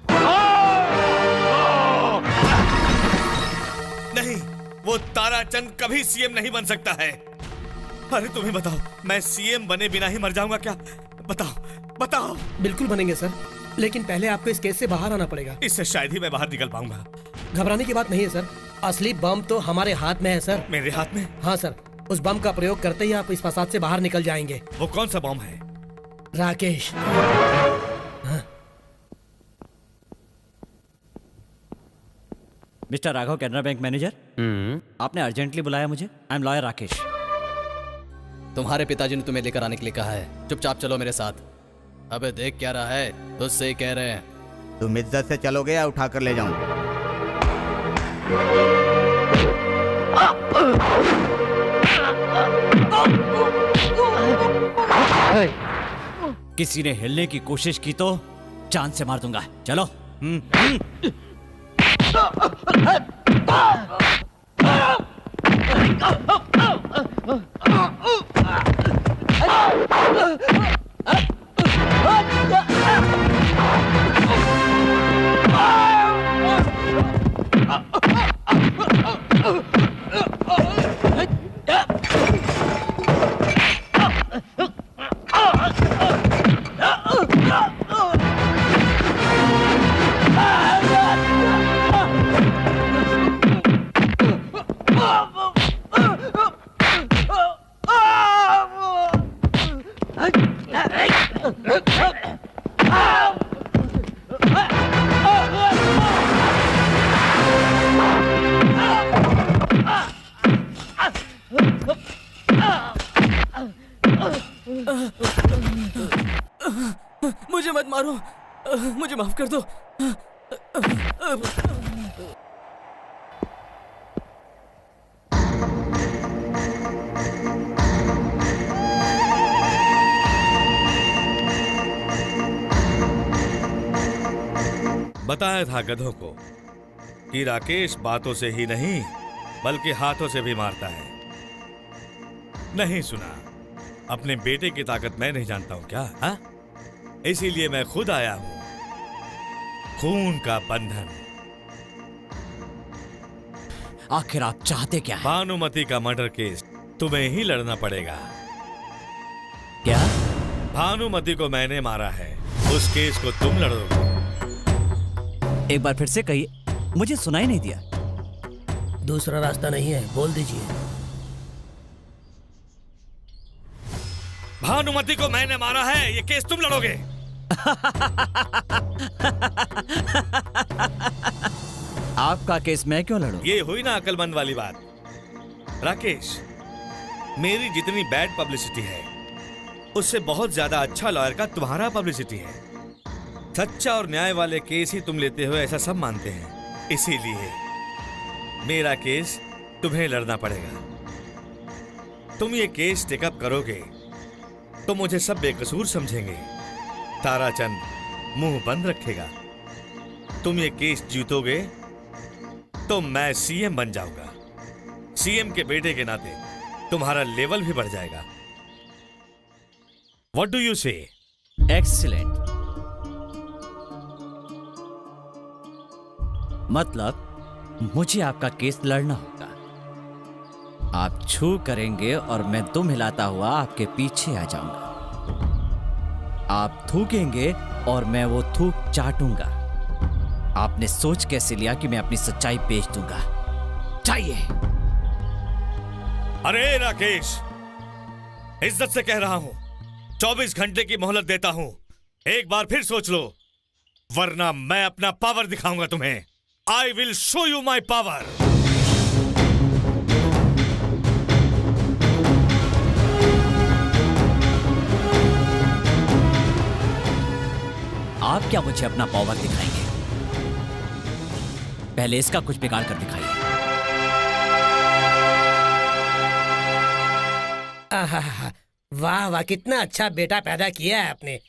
नहीं, वो ताराचंद कभी सीएम नहीं बन सकता है। अरे तुम्हें बताओ, मैं सीएम बने बिना ही मर जाऊंगा क्या? बताओ। बिल्कुल बनेंगे सर, लेकिन पहले आपको इस केस से बाहर आना पड़ेगा। इससे शायद ही मैं बाहर निकल पाऊंगा। घबराने की बात नहीं है सर, असली बम तो हमारे हाथ में है सर। मेरे हाथ में? हाँ सर, उस बम का प्रयोग करते ही आप इस फसाद से बाहर निकल जाएंगे। वो कौन सा बम है? Rakesh. Mister Raghav, Canara bank manager. आपने अर्जेंटली बुलाया मुझे। I am lawyer Rakesh. तुम्हारे पिताजी ने तुम्हें लेकर आने के लिए कहा है, चुपचाप चलो मेरे साथ। अबे देख क्या रहा है, तुझसे ही कह रहे हैं। तुम इज्जत से चलोगे या उठा कर ले जाऊं? किसी ने हिलने की कोशिश की तो जान से मार दूंगा। चलो। मुझे मत मारो, मुझे माफ कर दो। बताया था गधों को कि राकेश बातों से ही नहीं बल्कि हाथों से भी मारता है। नहीं सुना? अपने बेटे की ताकत मैं नहीं जानता हूं क्या? हा? इसीलिए मैं खुद आया हूं। खून का बंधन। आखिर आप चाहते क्या हैं? भानुमति का मर्डर केस तुम्हें ही लड़ना पड़ेगा। क्या? भानुमति को मैंने मारा है, उस केस को तुम लड़ोगे। एक बार फिर से कहिए, मुझे सुनाई नहीं दिया। दूसरा रास्ता नहीं है, बोल दीजिए। भानुमति को मैंने मारा है, ये केस तुम लड़ोगे। आपका केस मैं क्यों लड़ूं? ये हुई ना अकलमंद वाली बात। राकेश, मेरी जितनी बैड पब्लिसिटी है उससे बहुत ज्यादा अच्छा लॉयर का तुम्हारा पब्लिसिटी है। सच्चा और न्याय वाले केस ही तुम लेते हो ऐसा सब मानते हैं, इसीलिए मेरा केस तुम्हें लड़ना पड़ेगा। तुम ये केस टेकअप करोगे तो मुझे सब बेकसूर समझेंगे। ताराचंद मुंह बंद रखेगा। तुम ये केस जीतोगे तो मैं सीएम बन जाऊंगा। सीएम के बेटे के नाते तुम्हारा लेवल भी बढ़ जाएगा। व्हाट डू यू से? एक्सीलेंट। मतलब मुझे आपका केस लड़ना होगा। आप छू करेंगे और मैं दुम हिलाता हुआ आपके पीछे आ जाऊंगा। आप थूकेंगे और मैं वो थूक चाटूंगा। आपने सोच कैसे लिया कि मैं अपनी सच्चाई पेश दूंगा? चाहिए। अरे राकेश, इज्जत से कह रहा हूं, 24 घंटे की मोहलत देता हूं। एक बार फिर सोच लो, वरना मैं अपना पावर दिखाऊंगा तुम्हें। I will show you my power. आप क्या मुझे अपना पावर दिखाएंगे? पहले इसका कुछ बिगाड़ कर दिखाइए। वाह वाह, कितना अच्छा बेटा पैदा किया है आपने।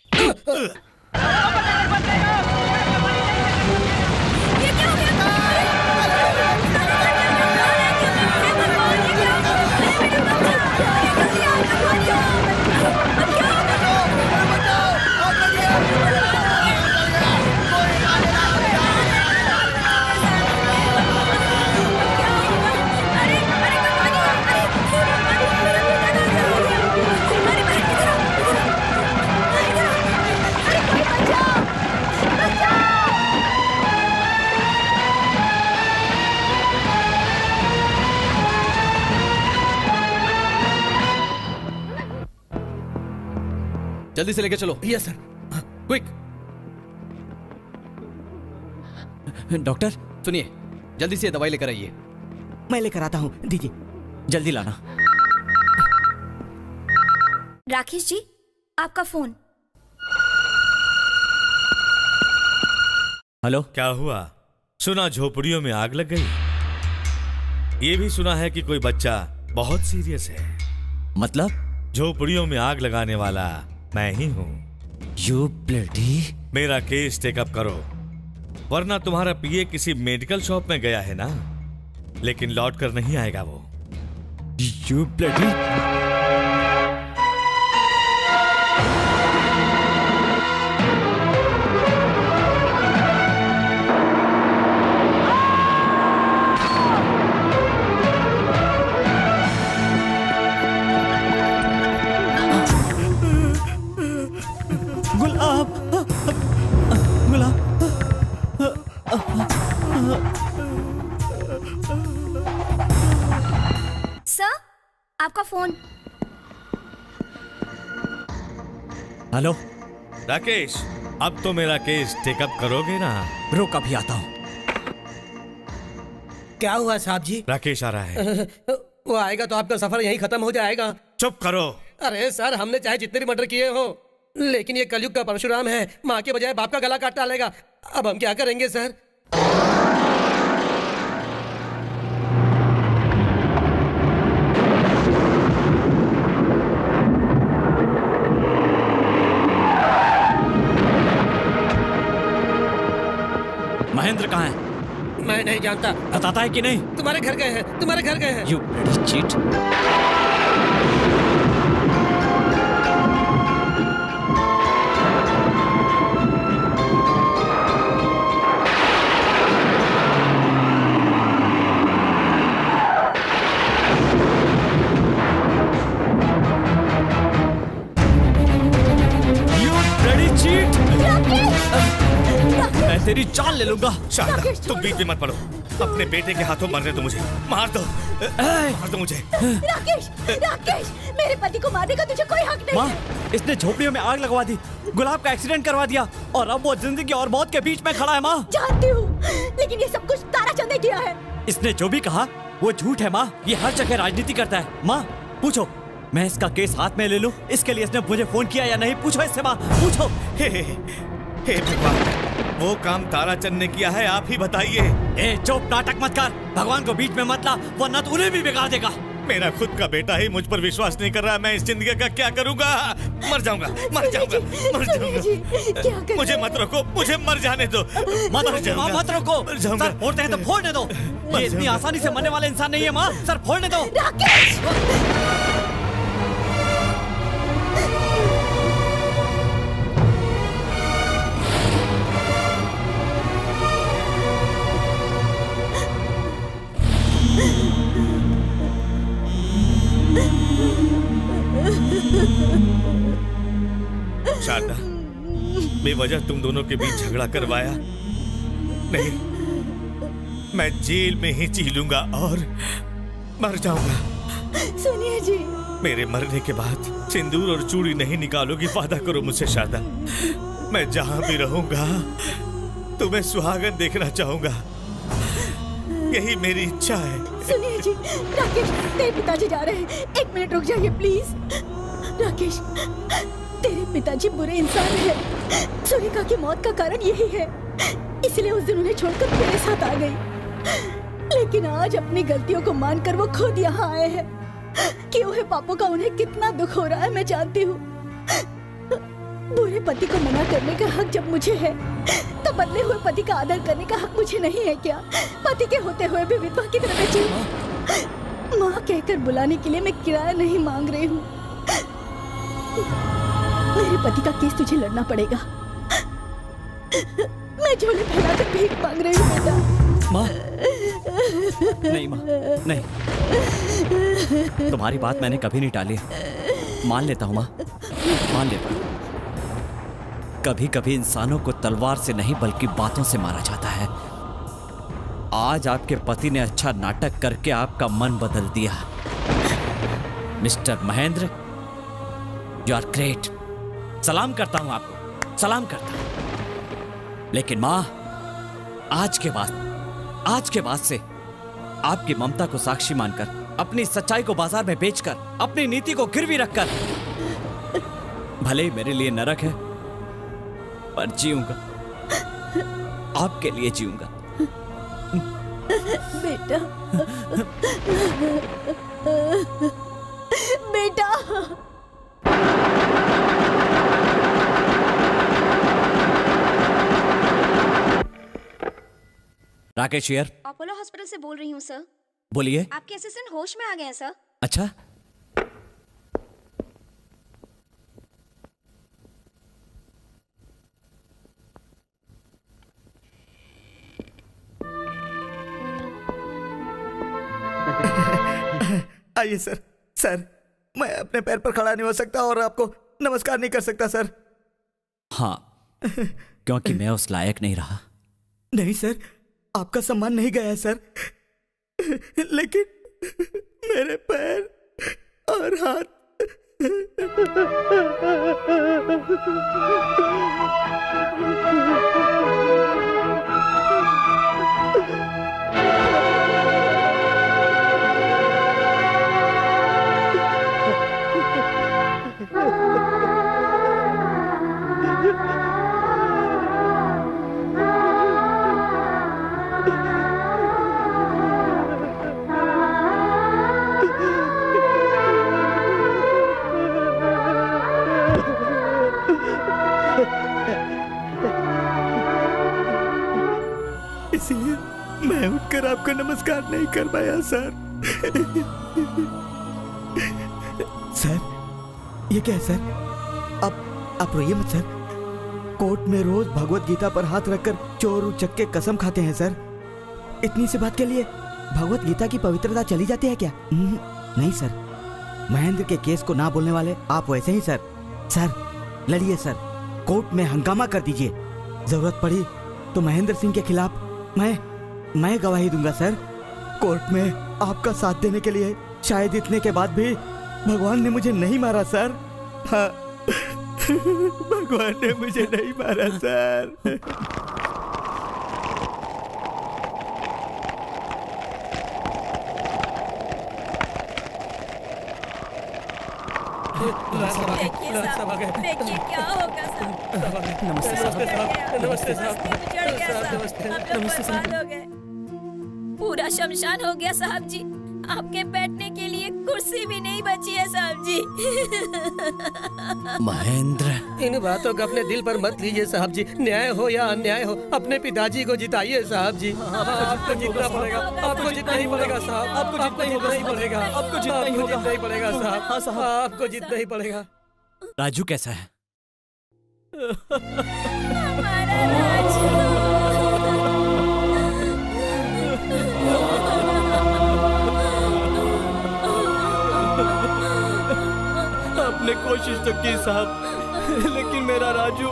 जल्दी से लेके चलो। Yes sir. क्विक। डॉक्टर सुनिए, जल्दी से दवाई लेकर आइए। मैं लेकर आता हूँ, दीजिए। जल्दी लाना। राकेश जी, आपका फोन। हेलो। क्या हुआ? सुना झोपड़ियों में आग लग गई। ये भी सुना है कि कोई बच्चा बहुत सीरियस है। मतलब? झोपड़ियों में आग लगाने वाला मैं ही हूं। You bloody. मेरा केस टेकअप करो, वरना तुम्हारा पीए किसी मेडिकल शॉप में गया है ना, लेकिन लौट कर नहीं आएगा वो। You bloody. सर, आपका फोन। हेलो राकेश, अब तो मेरा केस टेकअप करोगे ना? रुक, अभी आता हूं। क्या हुआ साहब जी? राकेश आ रहा है। वो आएगा तो आपका सफर यहीं खत्म हो जाएगा। चुप करो। अरे सर, हमने चाहे जितने भी मर्डर किए हो, लेकिन ये कलयुग का परशुराम है। माँ के बजाय बाप का गला काट डालेगा। अब हम क्या करेंगे सर? महेंद्र कहाँ है? मैं नहीं जानता। बताता है कि नहीं? तुम्हारे घर गए हैं, तुम्हारे घर गए हैं। You bloody cheat! मैं तेरी जान ले लूंगा। शारदा, तुम बीच में मत पड़ो। अपने बेटे के हाथों मरने दो मुझे। मार दो, मार दो मुझे। राकेश, राकेश, मेरे पति को मारने का तुझे कोई हक नहीं माँ, है। इसने झोपड़ियों में आग लगवा दी, गुलाब का एक्सीडेंट करवा दिया और अब वो जिंदगी और मौत के बीच में खड़ा है। माँ जानती हूँ, लेकिन ये सब कुछ ताराचंद ने किया है। इसने जो भी कहा वो झूठ है। माँ, ये हर जगह राजनीति करता है। माँ पूछो, मैं इसका केस हाथ में ले लूं, इसके लिए इसने मुझे फोन किया या नहीं? पूछो इससे। माँ पूछो। हे भगवान, वो काम ताराचंद ने किया है, आप ही बताइए। ए चुप, नाटक मत कर, भगवान को बीच में मत ला, वरना तो उन्हें भी बिगाड़ देगा। मेरा खुद का बेटा ही मुझ पर विश्वास नहीं कर रहा, मैं इस जिंदगी का क्या करूंगा? मर जाऊंगा, मर जाऊंगा, मर जाऊंगा। मुझे मत रोको, मुझे मर जाने दो। मत रोको। सर फोड़ते हैं तो फोड़ने दो। ये इतनी आसानी से मरने वाले इंसान नहीं है। माँ, सर फोड़ने दो। शारदा, बेवजह तुम दोनों के बीच झगड़ा करवाया नहीं, मैं जेल में ही जी लूंगा और मर जाऊंगा। सुनिए जी, मेरे मरने के बाद सिंदूर और चूड़ी नहीं निकालोगी, वादा करो मुझसे शारदा। मैं जहां भी रहूंगा तुम्हें सुहागन देखना चाहूंगा, यही मेरी इच्छा है। सुनिए जी, राकेश, तेरे पिताजी जा रहे हैं, 1 मिनट रुक जाइए प्लीज। राकेश, तेरे पिताजी बुरे इंसान हैं। सुरेखा की मौत का कारण यही है, इसलिए उस दिन उन्हें छोड़कर मेरे साथ आ गई। लेकिन आज अपनी गलतियों को मानकर वो खुद यहाँ आए हैं। किए हुए पापों का उन्हें कितना दुख हो रहा है मैं जानती हूँ। बुरे पति को मना करने का हक जब मुझे है, तो बदले हुए पति का आदर करने का हक मुझे नहीं है क्या? पति के होते हुए भी विधवा की तरह बेची। माँ कहकर बुलाने के लिए मैं किराया नहीं मांग रही हूँ। मेरे पति का केस तुझे लड़ना पड़ेगा। मैं झोले फैलाकर भीख मांग रही हूँ बेटा। माँ, नहीं माँ, नहीं। तुम्हारी बात मैंने कभी नहीं टाली। मान लेता हूँ माँ, मान लेता हूँ। कभी कभी इंसानों को तलवार से नहीं बल्कि बातों से मारा जाता है। आज आपके पति ने अच्छा नाटक करके आपका मन बदल दिया। Mister Mahendra, you are great. सलाम करता हूं आपको, सलाम करता हूं। लेकिन मां, आज के बाद से आपकी ममता को साक्षी मानकर, अपनी सच्चाई को बाजार में बेचकर, अपनी नीति को गिरवी रखकर, भले ही मेरे लिए नरक है पर जीऊंगा, आपके लिए जीऊंगा। बेटा, बेटा। राकेश हियर। अपोलो हॉस्पिटल से बोल रही हूँ सर। बोलिए। आपके असिस्टेंट होश में आ गए हैं सर। अच्छा, आइए सर। सर, मैं अपने पैर पर खड़ा नहीं हो सकता और आपको नमस्कार नहीं कर सकता सर। हाँ, क्योंकि मैं उस लायक नहीं रहा। नहीं सर, आपका सम्मान नहीं गया है सर, लेकिन मेरे पैर और हाथ। आपको नमस्कार नहीं कर पाया सर। सर ये क्या है सर? आप रोइए मत सर। कोर्ट में रोज भगवत गीता पर हाथ रखकर चोर उचक के कसम खाते हैं सर। इतनी सी बात के लिए भगवत गीता की पवित्रता चली जाती है क्या? नहीं सर, महेंद्र के केस को ना बोलने वाले आप वैसे ही सर। सर लड़िए सर, कोर्ट में हंगामा कर दीजिए। जरूरत पड़ी तो महेंद्र सिंह के खिलाफ मैं गवाही दूंगा सर। कोर्ट में आपका साथ देने के लिए शायद इतने के बाद भी भगवान ने मुझे नहीं मारा सर। हाँ, भगवान ने मुझे नहीं मारा सर। देखिए क्या होगा साहब। नमस्ते साहब। नमस्ते साहब। नमस्ते साहब। पूरा शमशान हो गया साहब जी। आपके बैठने के लिए कुर्सी भी नहीं बची है साहब जी। महेंद्र, इन बातों का अपने दिल पर मत लीजिए साहब जी। न्याय हो या अन्याय हो, अपने पिताजी को जिताइए साहब जी। आपको जीतना पड़ेगा, आपको जीतना ही पड़ेगा साहब। आपको जीतना ही पड़ेगा, आपको जीतना ही पड़ेगा साहब। हाँ साहब, आपको जीतना ही पड़ेगा। राजू कैसा है? हमारा राजू। आपने कोशिश तो की साहब, लेकिन मेरा राजू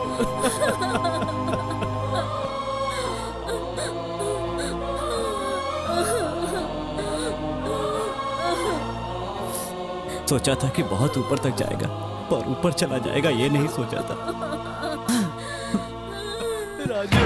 सोचा था कि बहुत ऊपर तक जाएगा, पर ऊपर चला जाएगा ये नहीं सोचा था। राजू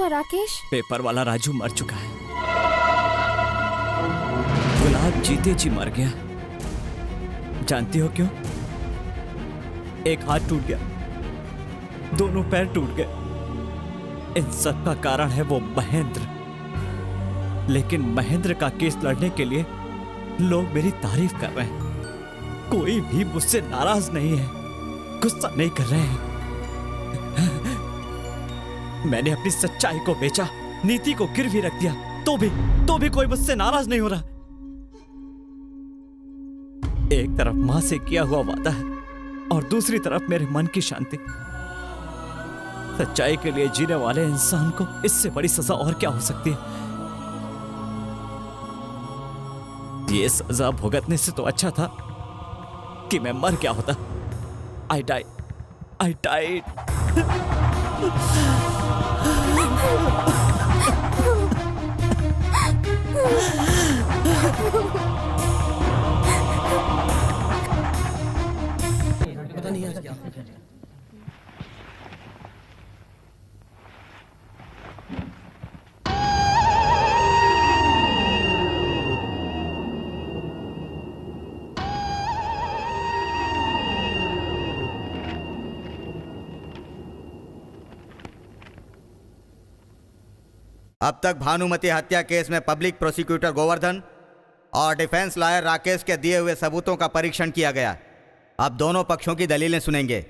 राकेश? पेपर वाला राजू मर चुका है। गुलाब जीते जी मर गया। जानती हो क्यों? एक हाथ टूट गया, दोनों पैर टूट गए। इन सब का कारण है वो महेंद्र। लेकिन महेंद्र का केस लड़ने के लिए लोग मेरी तारीफ कर रहे हैं। कोई भी मुझसे नाराज नहीं है, गुस्सा नहीं कर रहे हैं। मैंने अपनी सच्चाई को बेचा, नीति को गिरवी रख दिया, तो भी कोई मुझसे नाराज नहीं हो रहा। एक तरफ मां से किया हुआ वादा है और दूसरी तरफ मेरे मन की शांति। सच्चाई के लिए जीने वाले इंसान को इससे बड़ी सजा और क्या हो सकती है? ये सजा भुगतने से तो अच्छा था कि मैं मर गया होता। I died. पता नहीं आज क्या हो गया। अब तक भानुमति हत्या केस में पब्लिक प्रोसिक्यूटर गोवर्धन और डिफेंस लॉयर राकेश के दिए हुए सबूतों का परीक्षण किया गया। अब दोनों पक्षों की दलीलें सुनेंगे।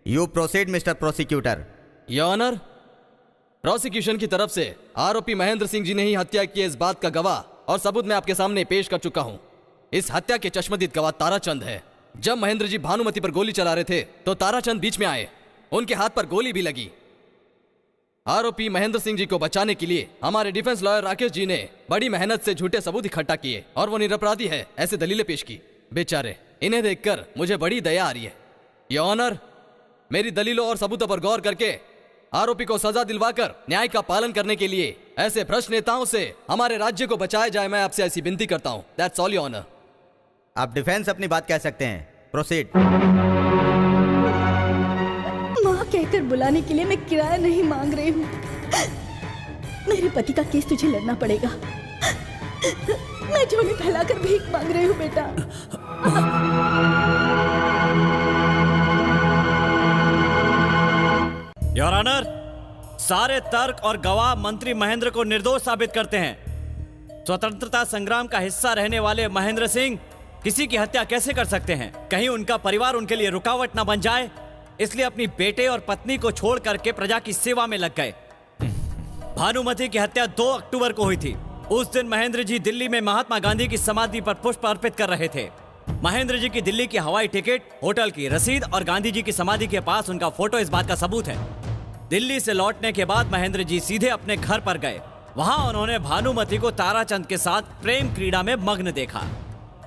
You proceed mister prosecutor. Your honour, prosecution की तरफ से आरोपी महेंद्र सिंह जी ने ही हत्या की इस बात का गवाह और सबूत मैं आपके सामने पेश कर चुका हूं। इस हत्या के चश्मदीद गवाह ताराचंद है। जब महेंद्र जी भानुमति पर गोली चला रहे थे तो ताराचंद बीच में आए, उनके हाथ पर गोली भी लगी। आरोपी महेंद्र सिंह जी को बचाने के लिए हमारे डिफेंस लॉयर राकेश जी ने बड़ी मेहनत से झूठे सबूत इकट्ठा किए और वो निरपराधी है ऐसे दलीलें पेश की। बेचारे, इन्हें देखकर मुझे बड़ी दया आ रही है। योर ऑनर, मेरी दलीलों और सबूतों पर गौर करके आरोपी को सजा दिलवाकर न्याय का पालन करने के लिए ऐसे भ्रष्ट नेताओं से हमारे राज्य को बचाया जाए, मैं आपसे ऐसी विनती करता हूं। That's all your honour. आप डिफेंस अपनी बात कह सकते हैं। प्रोसीड। माँ कहकर बुलाने के लिए मैं किराया नहीं मांग रही हूँ। मेरे पति का केस तुझे लड़ना पड़ेगा। मैं झोली फैलाकर भीख मांग रही हूँ बेटा। योर ऑनर, सारे तर्क और गवाह मंत्री महेंद्र को निर्दोष साबित करते हैं। स्वतंत्रता संग्राम का हिस्सा रहने वाले महेंद्र सिंह किसी की हत्या कैसे कर सकते हैं? कहीं उनका परिवार उनके लिए रुकावट न बन जाए, इसलिए अपनी बेटे और पत्नी को छोड़ करके प्रजा की सेवा में लग गए। भानुमति की हत्या 2 अक्टूबर को हुई थी। उस दिन महेंद्र जी दिल्ली में महात्मा गांधी की समाधि पर पुष्प अर्पित कर रहे थे। महेंद्र जी की दिल्ली की हवाई टिकट, होटल की रसीद और गांधी जी की समाधि के पास उनका फोटो इस बात का सबूत है। दिल्ली से लौटने के बाद महेंद्र जी सीधे अपने घर पर गए। वहां उन्होंने भानुमति को ताराचंद के साथ प्रेम क्रीड़ा में मग्न देखा।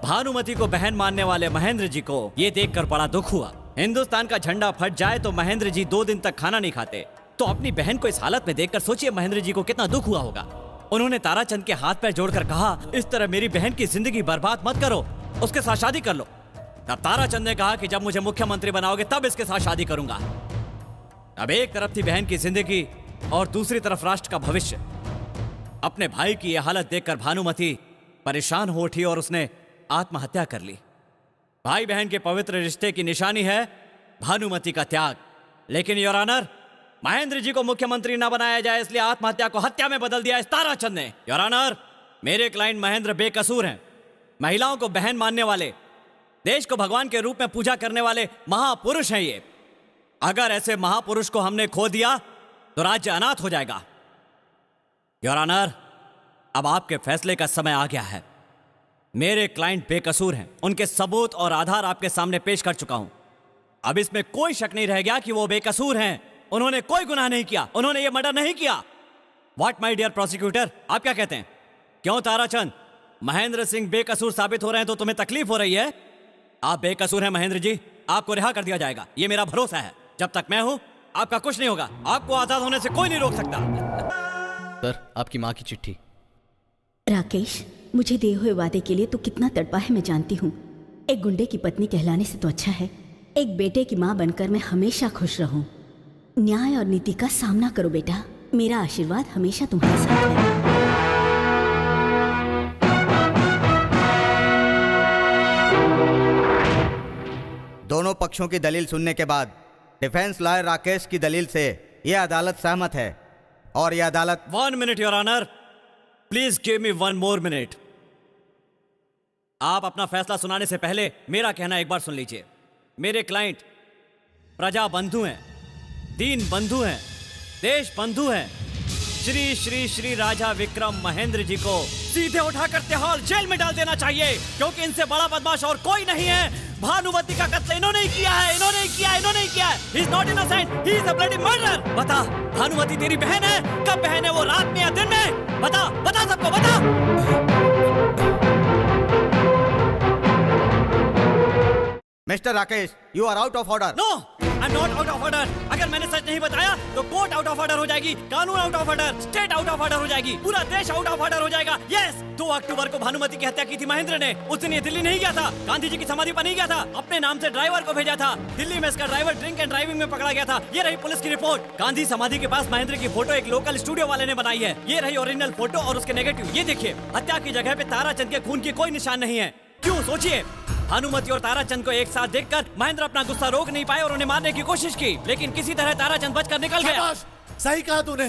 भानुमति को बहन मानने वाले महेंद्र जी को ये देखकर बड़ा दुख हुआ। हिंदुस्तान का झंडा फट जाए तो महेंद्र जी 2 दिन तक खाना नहीं खाते, तो अपनी बहन को इस हालत में देखकर सोचिए महेंद्र जी को कितना दुख हुआ होगा। उन्होंने ताराचंद के हाथ पैर जोड़कर कहा, इस तरह मेरी बहन की जिंदगी बर्बाद मत करो, उसके साथ शादी कर लो। तब ताराचंद ने कहा कि जब मुझे मुख्यमंत्री बनाओगे तब इसके साथ शादी करूंगा। अब एक तरफ थी बहन की जिंदगी और दूसरी तरफ राष्ट्र का भविष्य। अपने भाई की यह हालत देखकर भानुमति परेशान हो उठी और उसने आत्महत्या कर ली। भाई बहन के पवित्र रिश्ते की निशानी है भानुमति का त्याग। लेकिन योर ऑनर, महेंद्र जी को मुख्यमंत्री न बनाया जाए इसलिए आत्महत्या को हत्या में बदल दिया इस ताराचंद ने। योर ऑनर, मेरे क्लाइंट महेंद्र बेकसूर हैं। महिलाओं को बहन मानने वाले, देश को भगवान के रूप में पूजा करने वाले महापुरुष हैं ये। अगर ऐसे महापुरुष को हमने खो दिया तो राज्य अनाथ हो जाएगा। योर ऑनर, अब आपके फैसले का समय आ गया है। मेरे क्लाइंट बेकसूर हैं, उनके सबूत और आधार आपके सामने पेश कर चुका हूं। अब इसमें कोई शक नहीं रह गया कि वो बेकसूर हैं। उन्होंने कोई गुनाह नहीं किया, उन्होंने ये मर्डर नहीं किया। व्हाट माय डियर प्रोसिक्यूटर, आप क्या कहते हैं? क्यों ताराचंद, महेंद्र सिंह बेकसूर साबित हो रहे हैं तो तुम्हें तकलीफ हो रही है? आप बेकसूर हैं महेंद्र जी, आपको रिहा कर दिया जाएगा, ये मेरा भरोसा है। जब तक मैं हूं आपका कुछ नहीं होगा, आपको आजाद होने से कोई नहीं रोक सकता। सर, आपकी माँ की चिट्ठी। राकेश, मुझे दिए हुए वादे के लिए तू कितना तड़पा है मैं जानती हूँ। एक गुंडे की पत्नी कहलाने से तो अच्छा है एक बेटे की माँ बनकर मैं हमेशा खुश रहूं। न्याय और नीति का सामना करो बेटा, मेरा आशीर्वाद हमेशा तुम्हारे साथ है। दोनों पक्षों की दलील सुनने के बाद डिफेंस लॉयर राकेश की दलील से यह अदालत सहमत है और यह अदालत 1 minute your honour, please give me 1 more minute. आप अपना फैसला सुनाने से पहले मेरा कहना एक बार सुन लीजिए। मेरे क्लाइंट प्रजा बंधु हैं, दीन बंधु हैं, देश बंधु हैं। श्री श्री श्री राजा विक्रम महेंद्र जी को सीधे उठाकर तिहाड़ जेल में डाल देना चाहिए, क्योंकि इनसे बड़ा बदमाश और कोई नहीं है। भानुमति का कत्ल इन्होंने ही किया है, इन्होंने ही किया है, इन्होंने ही किया है। He is not innocent, he is a bloody murderer। बता, भानुमति तेरी बहन है? कब बहन है वो, रात में या दिन में? बता, बता सबको, बता। Mister Rakesh, you are out of order. No, I am not out of order. अगर मैंने सच नहीं बताया तो कोर्ट आउट ऑफ ऑर्डर हो जाएगी, कानून out of order, state out of order हो जाएगी, पूरा देश आउट ऑफ ऑर्डर हो जाएगा। यस, 2 अक्टूबर को भानुमति की हत्या की थी महेंद्र ने। उस दिन ये दिल्ली नहीं गया था, गांधी जी की समाधि पर नहीं गया था, अपने नाम से ड्राइवर को भेजा था। दिल्ली में इसका ड्राइवर ड्रिंक एंड ड्राइविंग में पकड़ा गया था। ये रही पुलिस की रिपोर्ट। गांधी समाधि के पास महेंद्र की फोटो एक लोकल स्टूडियो वाले ने बनाई है। ये रही ओरिजिनल फोटो और उसके नेगेटिव। ये देखिए, हत्या की जगह पे ताराचंद के खून की कोई निशान नहीं है। क्यों, सोचिए। भानुमति और ताराचंद को एक साथ देखकर महेंद्र अपना गुस्सा रोक नहीं पाए और उन्हें मारने की कोशिश की, लेकिन किसी तरह ताराचंद बचकर निकल गया। सही कहा तूने।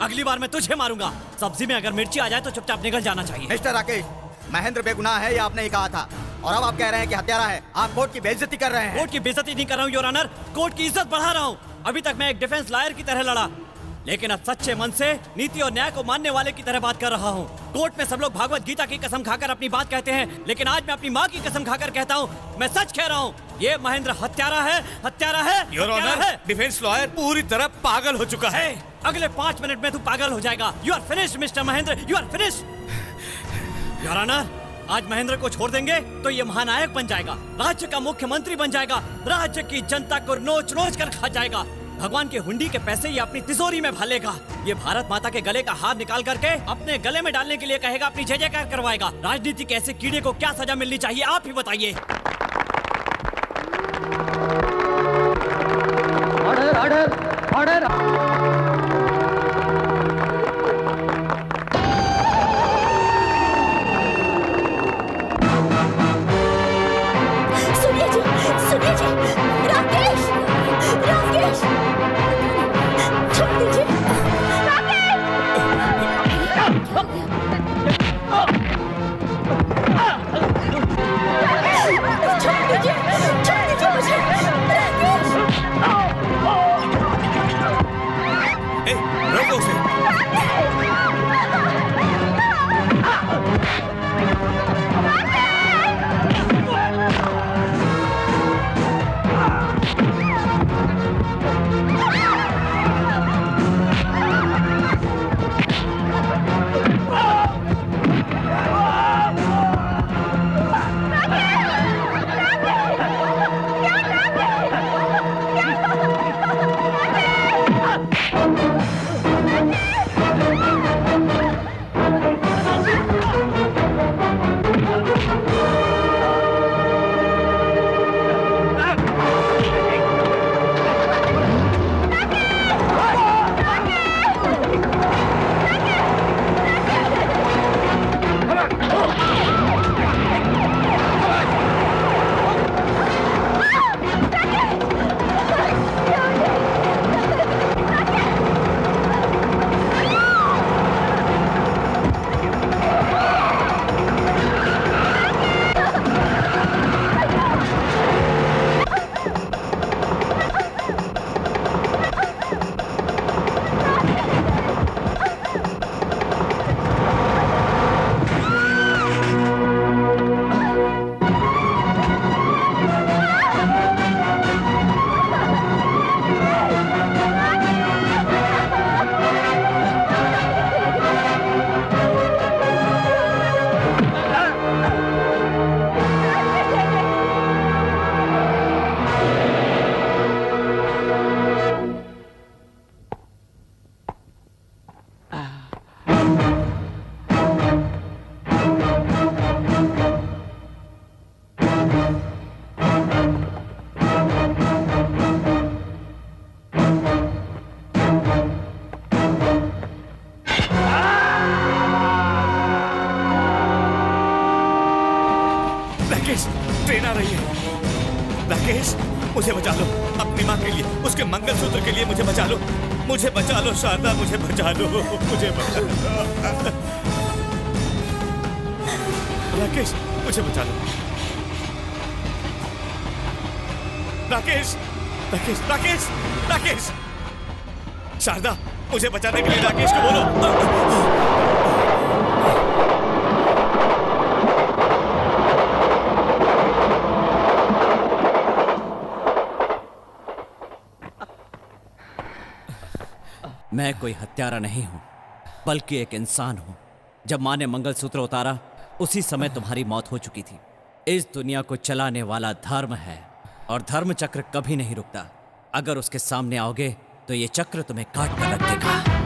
अगली बार मैं तुझे मारूंगा। सब्जी में अगर मिर्ची आ जाए तो चुपचाप निकल जाना चाहिए। मिस्टर राकेश, महेंद्र बेगुनाह है, ये आपने ही कहा था, और अब आप कह रहे हैं कि हत्यारा है। आप कोर्ट की बेइज्जती कर रहे हैं। कोर्ट की बेइज्जती नहीं कर रहा हूँ योर ऑनर, कोर्ट की इज्जत बढ़ा रहा हूँ। अभी तक मैं एक डिफेंस लॉयर की तरह लड़ा, लेकिन अब सच्चे मन से नीति और न्याय को मानने वाले की तरह बात कर रहा हूँ। कोर्ट में सब लोग भागवत गीता की कसम खाकर अपनी बात कहते हैं, लेकिन आज मैं अपनी माँ की कसम खाकर कहता हूँ, मैं सच कह रहा हूँ, ये महेंद्र हत्यारा है, हत्यारा है। योर ऑनर, डिफेंस लॉयर पूरी तरह पागल हो चुका है। अगले 5 मिनट में तू पागल हो जाएगा। You are finished mister Mahendra, you are finished. Your honour, आज महेंद्र को छोड़ देंगे तो ये महानायक बन जाएगा, राज्य का मुख्यमंत्री बन जाएगा, राज्य की जनता को नोच नोच कर खा जाएगा। भगवान के हुंडी के पैसे ये अपनी तिजोरी में भालेगा। ये भारत माता के गले का हार निकाल करके अपने गले में डालने के लिए कहेगा, अपनी जय जयकार करवाएगा। राजनीति के ऐसे कीड़े को क्या सजा मिलनी चाहिए, आप ही बताइए। Order order order. Rakesh, train आ रही है। राकेश, मुझे बचा लो, अपनी माँ के लिए, उसके मंगलसूत्र के लिए मुझे बचा लो, मुझे बचा लो शारदा, मुझे बचा लो, मुझे बचा लो। राकेश, मुझे बचा लो। राकेश, राकेश, राकेश, राकेश, शारदा, मुझे बचाने के लिए राकेश को बोलो। मैं कोई हत्यारा नहीं हूं, बल्कि एक इंसान हूं। जब माँ ने मंगलसूत्र उतारा, उसी समय तुम्हारी मौत हो चुकी थी। इस दुनिया को चलाने वाला धर्म है, और धर्म चक्र कभी नहीं रुकता। अगर उसके सामने आओगे तो ये चक्र तुम्हें काट कर रख देगा।